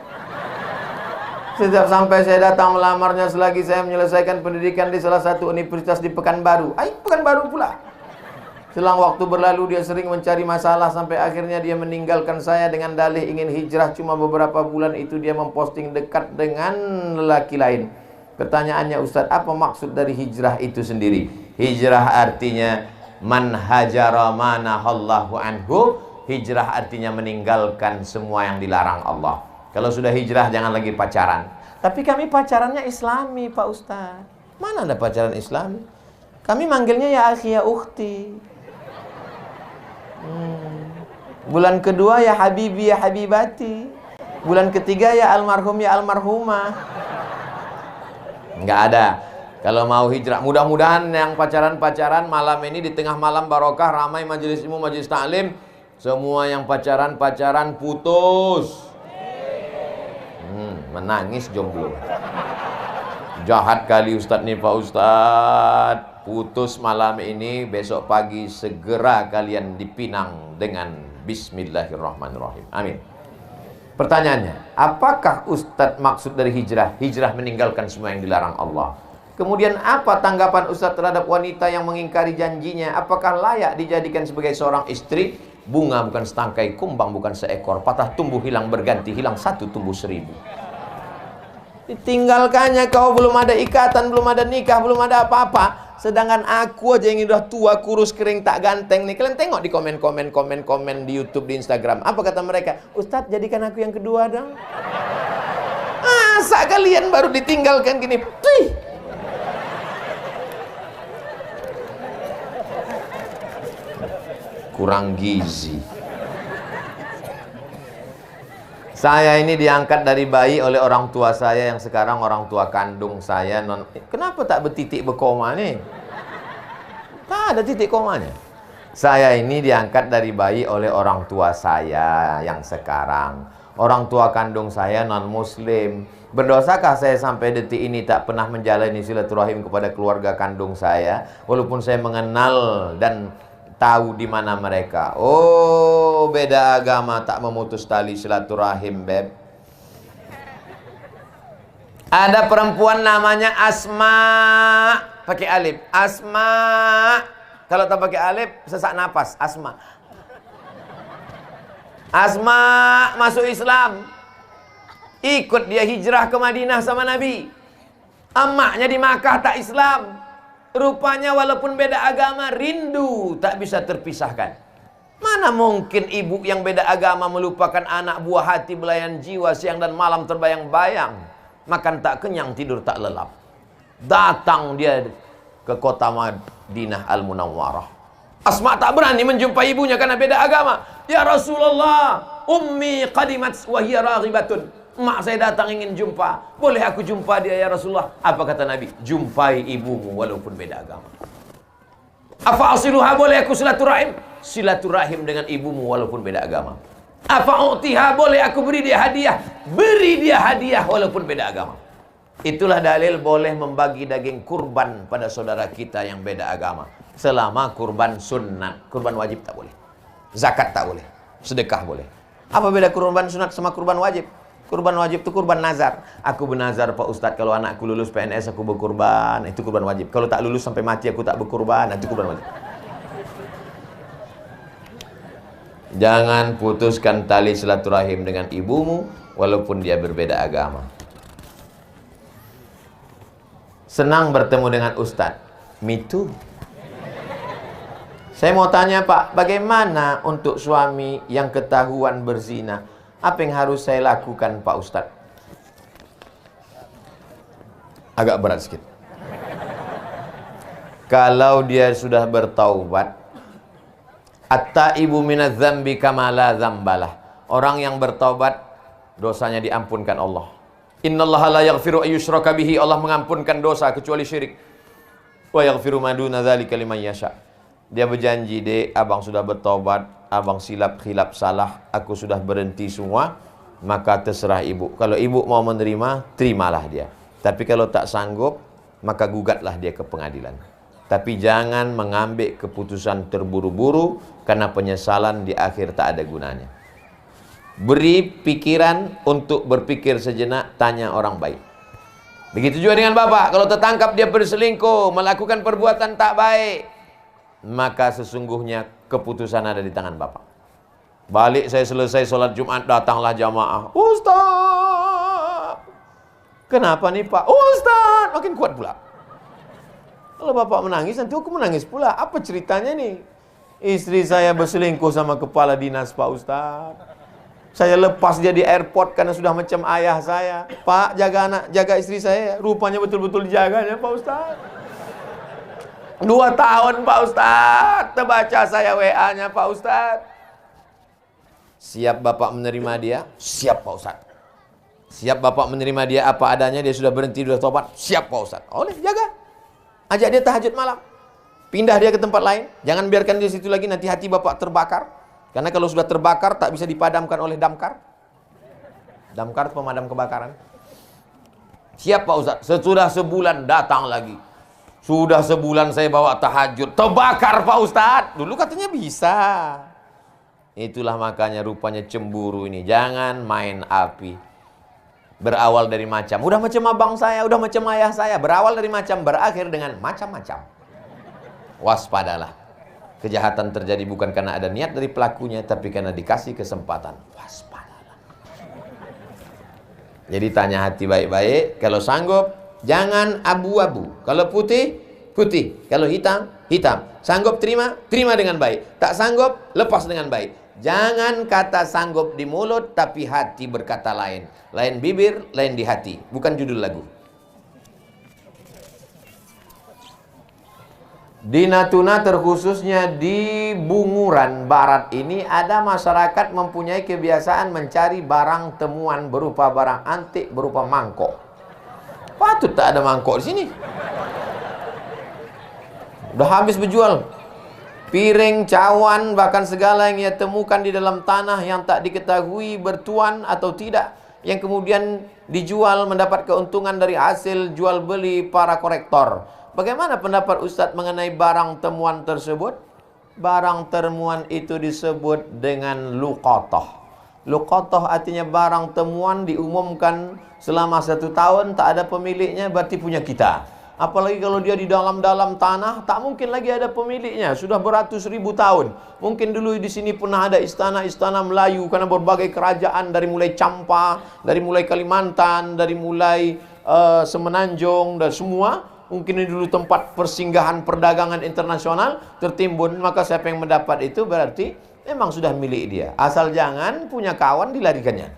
Setiap sampai saya datang melamarnya selagi saya menyelesaikan pendidikan di salah satu universitas di Pekanbaru. Pekanbaru pula. Selang waktu berlalu dia sering mencari masalah sampai akhirnya dia meninggalkan saya dengan dalih ingin hijrah. Cuma beberapa bulan itu dia memposting dekat dengan lelaki lain. Pertanyaannya Ustadz, apa maksud dari hijrah itu sendiri? Hijrah artinya man hajara manahallahu anhu, hijrah artinya meninggalkan semua yang dilarang Allah. Kalau sudah hijrah jangan lagi pacaran. Tapi kami pacarannya Islami, Pak Ustadz. Mana ada pacaran Islami? Kami manggilnya ya akhi ya ukhti. Bulan kedua ya habibi ya habibati. Bulan ketiga ya almarhum ya almarhumah. Enggak ada. Kalau mau hijrah, mudah-mudahan yang pacaran-pacaran malam ini di tengah malam barokah, ramai majelis ilmu, majelis taklim, semua yang pacaran-pacaran putus. Menangis jomblo. Jahat kali Ustadz nih Pak Ustadz. Putus malam ini, besok pagi segera kalian dipinang dengan Bismillahirrahmanirrahim. Amin. Pertanyaannya, apakah Ustadz maksud dari hijrah? Hijrah meninggalkan semua yang dilarang Allah. Kemudian apa tanggapan Ustadz terhadap wanita yang mengingkari janjinya? Apakah layak dijadikan sebagai seorang istri? Bunga bukan setangkai, kumbang bukan seekor. Patah tumbuh hilang berganti, hilang satu tumbuh 1000. Ditinggalkannya, kau belum ada ikatan, belum ada nikah, belum ada apa-apa. Sedangkan aku aja yang udah tua, kurus, kering, tak ganteng nih. Kalian tengok di komen di YouTube, di Instagram. Apa kata mereka? Ustadz jadikan aku yang kedua dong. Masa kalian baru ditinggalkan gini? Pih. Kurang gizi. Saya ini diangkat dari bayi oleh orang tua saya yang sekarang orang tua kandung saya. Kenapa tak bertitik berkoma nih? Tak ada titik komanya. Saya ini diangkat dari bayi oleh orang tua saya yang sekarang. Orang tua kandung saya non-muslim. Berdosakah saya sampai detik ini tak pernah menjalani silaturahim kepada keluarga kandung saya? Walaupun saya mengenal dan tahu di mana mereka. Oh, beda agama tak memutus tali silaturahim, beb. Ada perempuan namanya Asma, pakai alif. Asma. Kalau tak pakai alif, sesak napas. Asma. Asma masuk Islam. Ikut dia hijrah ke Madinah sama Nabi. Emaknya di Makkah tak Islam. Rupanya walaupun beda agama, rindu tak bisa terpisahkan. Mana mungkin ibu yang beda agama melupakan anak buah hati, belayan jiwa, siang dan malam terbayang-bayang. Makan tak kenyang, tidur tak lelap. Datang dia ke kota Madinah Al-Munawwarah. Asma tak berani menjumpai ibunya karena beda agama. Ya Rasulullah, ummi qadimat wa hiya raghibatun. Mak saya datang ingin jumpa. Boleh aku jumpa dia ya Rasulullah? Apa kata Nabi? Jumpai ibumu walaupun beda agama. Apa asiluha, boleh aku silaturahim? Silaturahim dengan ibumu walaupun beda agama. Apa utiha, boleh aku beri dia hadiah? Beri dia hadiah walaupun beda agama. Itulah dalil boleh membagi daging kurban pada saudara kita yang beda agama. Selama kurban sunat. Kurban wajib tak boleh. Zakat tak boleh. Sedekah boleh. Apa beda kurban sunat sama kurban wajib? Kurban wajib itu kurban nazar. Aku bernazar Pak Ustadz, kalau anakku lulus PNS aku berkurban. Itu kurban wajib. Kalau tak lulus sampai mati aku tak berkurban. Itu kurban wajib. Jangan putuskan tali silaturahim dengan ibumu walaupun dia berbeda agama. Senang bertemu dengan Ustadz. Me too. Saya mau tanya Pak, bagaimana untuk suami yang ketahuan berzina? Apa yang harus saya lakukan Pak Ustadz? Agak berat sedikit. Kalau dia sudah bertaubat, at-taibu minadz dzambi kama la dzambalah. Orang yang bertaubat dosanya diampunkan Allah. Innallaha la yaghfiru ayyushraka bihi. Allah mengampunkan dosa kecuali syirik. Wa yaghfiru ma duna dzalika liman yasha. Dia berjanji, "Dek, abang sudah bertaubat, abang silap khilaf salah, aku sudah berhenti semua." Maka terserah ibu. Kalau ibu mau menerima, terimalah dia. Tapi kalau tak sanggup, maka gugatlah dia ke pengadilan. Tapi jangan mengambil keputusan terburu-buru, karena penyesalan di akhir tak ada gunanya. Beri pikiran untuk berpikir sejenak, tanya orang baik. Begitu juga dengan bapak. Kalau tertangkap dia berselingkuh, melakukan perbuatan tak baik, maka sesungguhnya keputusan ada di tangan bapak. Balik saya selesai sholat Jumat, datanglah jamaah. Ustaz, kenapa nih Pak? Ustaz, makin kuat pula. Kalau bapak menangis, nanti aku menangis pula. Apa ceritanya nih? Istri saya berselingkuh sama kepala dinas, Pak Ustadz. Saya lepas dia di airport karena sudah macam ayah saya. Pak, jaga anak, jaga istri saya. Rupanya betul-betul dijaganya, Pak Ustadz. 2 tahun, Pak Ustadz. Terbaca saya WA-nya, Pak Ustadz. Siap Bapak menerima dia? Siap, Pak Ustadz. Siap Bapak menerima dia apa adanya, dia sudah berhenti, sudah tobat? Siap, Pak Ustadz. Oleh, jaga. Ajak dia tahajud malam. Pindah dia ke tempat lain. Jangan biarkan dia situ lagi, nanti hati Bapak terbakar. Karena kalau sudah terbakar, tak bisa dipadamkan oleh damkar. Damkar pemadam kebakaran. Siap, Pak Ustadz. Sesudah sebulan datang lagi. Sudah sebulan saya bawa tahajud. Terbakar, Pak Ustadz. Dulu katanya bisa. Itulah makanya rupanya cemburu ini. Jangan main api. Berawal dari macam. Udah macam abang saya, udah macam ayah saya. Berawal dari macam, berakhir dengan macam-macam. Waspadalah. Kejahatan terjadi bukan karena ada niat dari pelakunya, tapi karena dikasih kesempatan. Waspadalah. Jadi tanya hati baik-baik. Kalau sanggup, jangan abu-abu. Kalau putih, putih. Kalau hitam, hitam. Sanggup terima, terima dengan baik. Tak sanggup, lepas dengan baik. Jangan kata sanggup di mulut, tapi hati berkata lain. Lain bibir, lain di hati. Bukan judul lagu. Di Natuna terkhususnya di Bunguran Barat ini ada masyarakat mempunyai kebiasaan mencari barang temuan berupa barang antik, berupa mangkok. Patut tak ada mangkok di sini. Udah habis berjual. Piring, cawan, bahkan segala yang ia temukan di dalam tanah yang tak diketahui bertuan atau tidak, yang kemudian dijual mendapat keuntungan dari hasil jual beli para korektor. Bagaimana pendapat Ustadz mengenai barang temuan tersebut? Barang temuan itu disebut dengan luqatah. Luqatah artinya barang temuan diumumkan selama 1 tahun, tak ada pemiliknya, berarti punya kita. Apalagi kalau dia di dalam-dalam tanah, tak mungkin lagi ada pemiliknya. Sudah beratus ribu tahun. Mungkin dulu di sini pernah ada istana-istana Melayu karena berbagai kerajaan, dari mulai Campa, dari mulai Kalimantan, dari mulai Semenanjung dan semua. Mungkin ini dulu tempat persinggahan perdagangan internasional, tertimbun. Maka siapa yang mendapat itu berarti memang sudah milik dia. Asal jangan punya kawan dilarikannya.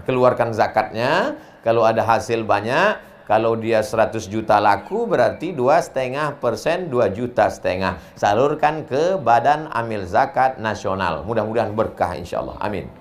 Keluarkan zakatnya. Kalau ada hasil banyak, kalau dia 100 juta laku, berarti 2,5%, 2,5 juta. Salurkan ke Badan Amil Zakat Nasional. Mudah-mudahan berkah insyaAllah. Amin.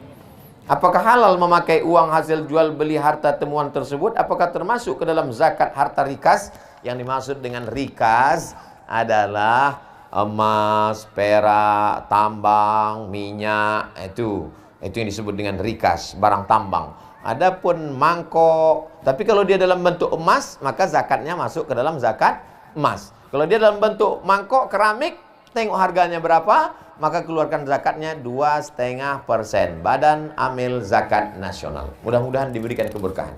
Apakah halal memakai uang hasil jual beli harta temuan tersebut? Apakah termasuk ke dalam zakat harta rikas? Yang dimaksud dengan rikas adalah emas, perak, tambang, minyak. Itu yang disebut dengan rikas, barang tambang. Adapun mangkok, tapi kalau dia dalam bentuk emas, maka zakatnya masuk ke dalam zakat emas. Kalau dia dalam bentuk mangkok keramik, tengok harganya berapa, maka keluarkan zakatnya 2,5%. Badan Amil Zakat Nasional. Mudah-mudahan diberikan keberkahan.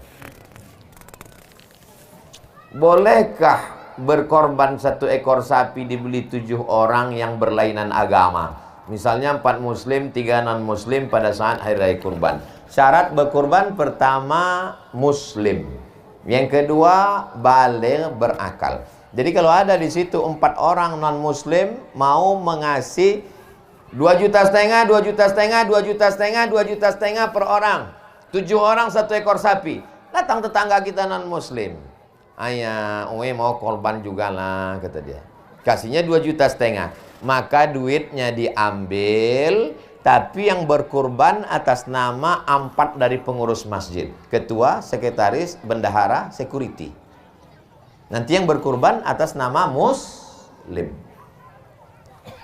Bolehkah berkorban 1 ekor sapi dibeli 7 orang yang berlainan agama? Misalnya 4 muslim, 3 non muslim pada saat hari raya kurban. Syarat berkurban pertama muslim. Yang kedua baligh berakal. Jadi kalau ada di situ 4 orang non muslim mau mengasih 2,5 juta, 2,5 juta, 2,5 juta, 2,5 juta per orang. 7 orang 1 ekor sapi. Datang tetangga kita non muslim. Ayah, mau korban juga lah, kata dia. Kasihnya 2,5 juta. Maka duitnya diambil, tapi yang berkurban atas nama 4 dari pengurus masjid. Ketua, sekretaris, bendahara, security. Nanti yang berkurban atas nama muslim.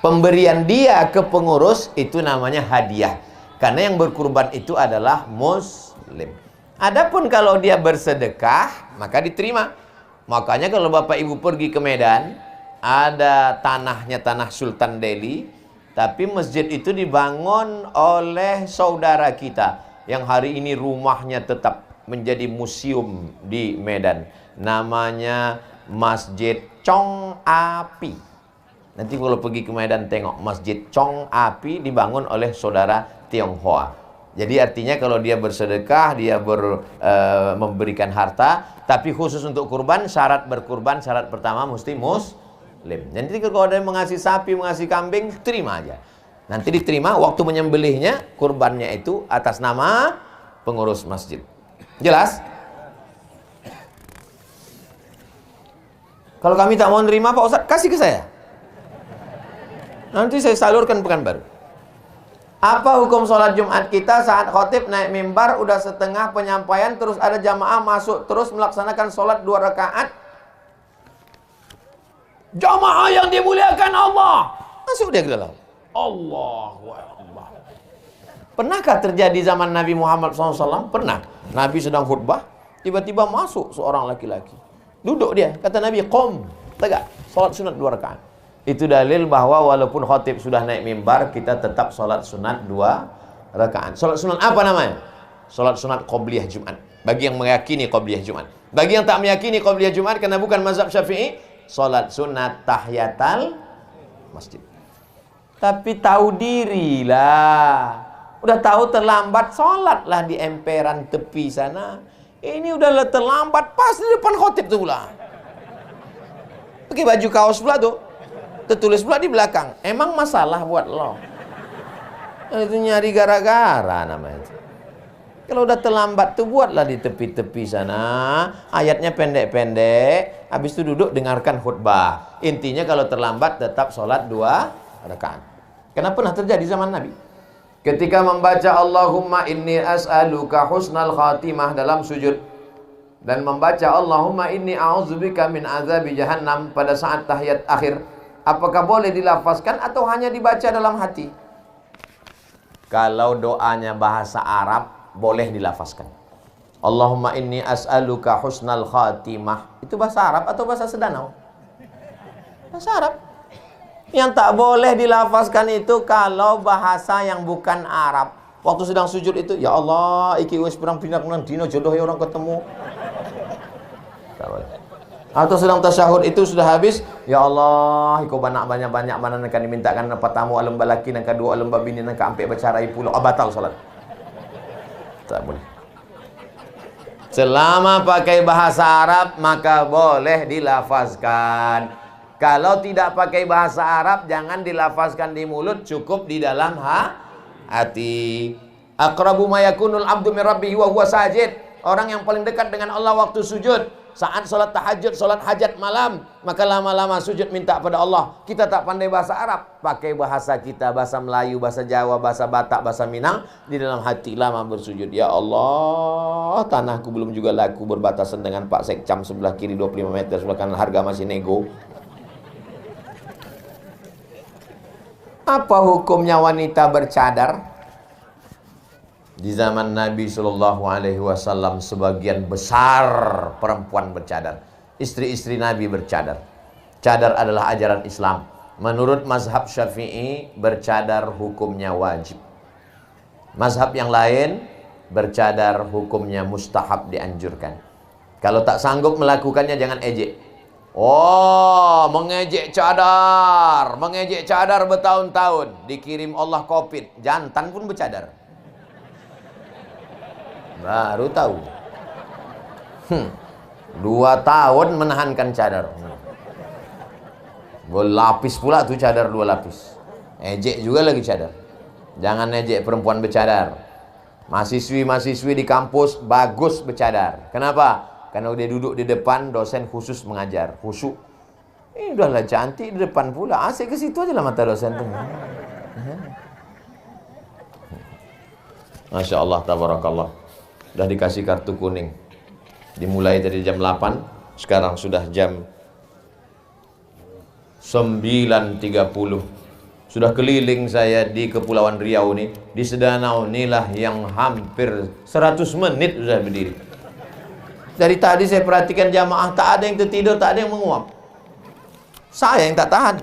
Pemberian dia ke pengurus itu namanya hadiah. Karena yang berkurban itu adalah muslim. Adapun kalau dia bersedekah, maka diterima. Makanya kalau Bapak Ibu pergi ke Medan, ada tanahnya, tanah Sultan Delhi, tapi masjid itu dibangun oleh saudara kita yang hari ini rumahnya tetap menjadi museum di Medan. Namanya Masjid Chong Api. Nanti kalau pergi ke Medan tengok Masjid Chong Api dibangun oleh saudara Tionghoa. Jadi artinya kalau dia bersedekah, dia memberikan harta, tapi khusus untuk kurban, syarat berkurban, syarat pertama mesti Muslim. Nanti kalau ada yang mengasih sapi, mengasih kambing, terima aja. Nanti diterima waktu menyembelihnya, kurbannya itu atas nama pengurus masjid. Jelas? Kalau kami tak mau nerima Pak Ustadz, kasih ke saya. Nanti saya salurkan Pekanbaru. Apa hukum sholat Jumat kita saat khotib naik mimbar udah setengah penyampaian terus ada jamaah masuk terus melaksanakan sholat 2 rakaat? Jamaah yang dimuliakan Allah masuk dia ke dalam. Allahu Akbar. Pernahkah terjadi zaman Nabi Muhammad SAW? Pernah. Nabi sedang khutbah, tiba-tiba masuk seorang laki-laki. Duduk dia, kata Nabi, qom, tegak, sholat sunat 2 rakaat. Itu dalil bahwa walaupun khotib sudah naik mimbar, kita tetap sholat sunat 2 rakaat. Sholat sunat apa namanya? Sholat sunat qobliyah Jumat. Bagi yang meyakini qobliyah Jumat. Bagi yang tak meyakini qobliyah Jumat, karena bukan mazhab Syafi'i, sholat sunat tahiyatal masjid. Tapi tahu diri lah. Udah tahu terlambat, sholatlah di emperan tepi sana. Ini udah terlambat, pas di depan khotib tu pula. Pakai baju kaos pula tu. Tertulis pula di belakang, emang masalah buat lo. Itu nyari gara-gara namanya itu. Kalau udah terlambat tuh buatlah di tepi-tepi sana. Ayatnya pendek-pendek. Habis itu duduk dengarkan khutbah. Intinya kalau terlambat tetap sholat 2 rakaat. Karena pernah terjadi zaman Nabi. Ketika membaca Allahumma inni as'aluka husnal khatimah dalam sujud. Dan membaca Allahumma inni a'udzubika min azabi jahannam pada saat tahiyat akhir. Apakah boleh dilafazkan atau hanya dibaca dalam hati? Kalau doanya bahasa Arab, boleh dilafazkan. Allahumma inni as'aluka husnal khatimah. Itu bahasa Arab atau bahasa Sedanau? Bahasa Arab. Yang tak boleh dilafazkan itu kalau bahasa yang bukan Arab. Waktu sedang sujud itu, ya Allah, iki wis pirang pinak nang dino jodohnya orang ketemu. Tak boleh. Atau sedang tasyahud itu sudah habis, ya Allah, iko banyak mana nak dimintakan pertama alam balaki nak kedua alam babini nak ampe bacarai pulau batal salat. Tak boleh. Selama pakai bahasa Arab maka boleh dilafazkan. Kalau tidak pakai bahasa Arab jangan dilafazkan di mulut, cukup di dalam hati. Aqrabu ma yakunul abdu min rabbihi wa huwa sajid. Orang yang paling dekat dengan Allah waktu sujud. Saat sholat tahajud, sholat hajat malam, maka lama-lama sujud minta pada Allah. Kita tak pandai bahasa Arab, pakai bahasa kita, bahasa Melayu, bahasa Jawa, bahasa Batak, bahasa Minang. Di dalam hati lama bersujud. Ya Allah, tanahku belum juga laku, berbatasan dengan Pak Sekcam sebelah kiri 25 meter, sebelah kanan harga masih nego. Apa hukumnya wanita bercadar? Di zaman Nabi SAW sebagian besar perempuan bercadar. Istri-istri Nabi bercadar. Cadar adalah ajaran Islam. Menurut mazhab Syafi'i, bercadar hukumnya wajib. Mazhab yang lain, bercadar hukumnya mustahab, dianjurkan. Kalau tak sanggup melakukannya jangan ejek. Oh, mengejek cadar bertahun-tahun. Dikirim Allah COVID, jantan pun bercadar. Baru tahu. 2 tahun menahankan cadar. Berlapis pula tuh cadar 2 lapis. Ejek juga lagi cadar. Jangan ejek perempuan bercadar. Mahasiswi-mahasiswi di kampus bagus bercadar. Kenapa? Karena dia duduk di depan, dosen khusus mengajar, khusyuk. Ini udahlah cantik di depan pula. Asik ke situ aja lah mata dosen tuh. Masya Allah, tabarakallah. Sudah dikasih kartu kuning. Dimulai dari jam 8, sekarang sudah jam 9.30. Sudah keliling saya di Kepulauan Riau nih. Di Sedanau inilah yang hampir 100 menit sudah berdiri. Dari tadi saya perhatikan jamaah, tak ada yang tertidur, tak ada yang menguap. Saya yang tak tahan.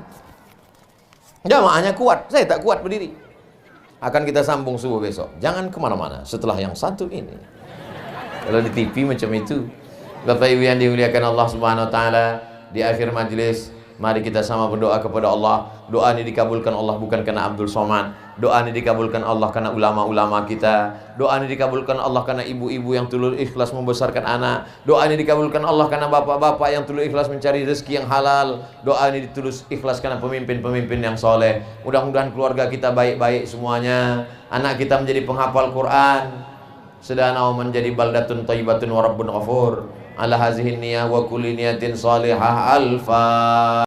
Jamaahnya kuat, saya tak kuat berdiri. Akan kita sambung subuh besok. Jangan kemana-mana setelah yang satu ini. Kalau di TV macam itu. Bapak Ibu yang dimuliakan Allah Subhanahu wa taala, di akhir majlis mari kita sama berdoa kepada Allah. Doa ini dikabulkan Allah bukan karena Abdul Somad, Doa ini dikabulkan Allah karena ulama-ulama kita. Doa ini dikabulkan Allah karena ibu-ibu yang tulus ikhlas membesarkan anak. Doa ini dikabulkan Allah karena bapak-bapak yang tulus ikhlas mencari rezeki yang halal. Doa ini ditulus ikhlas karena pemimpin-pemimpin yang soleh. Mudah-mudahan keluarga kita baik-baik semuanya. Anak kita menjadi penghafal Quran. Sedana menjadi baldatun thayyibatun wa rabbun ghafur. Ala hazihin niyah wa kulli niyatin salihah. Alfa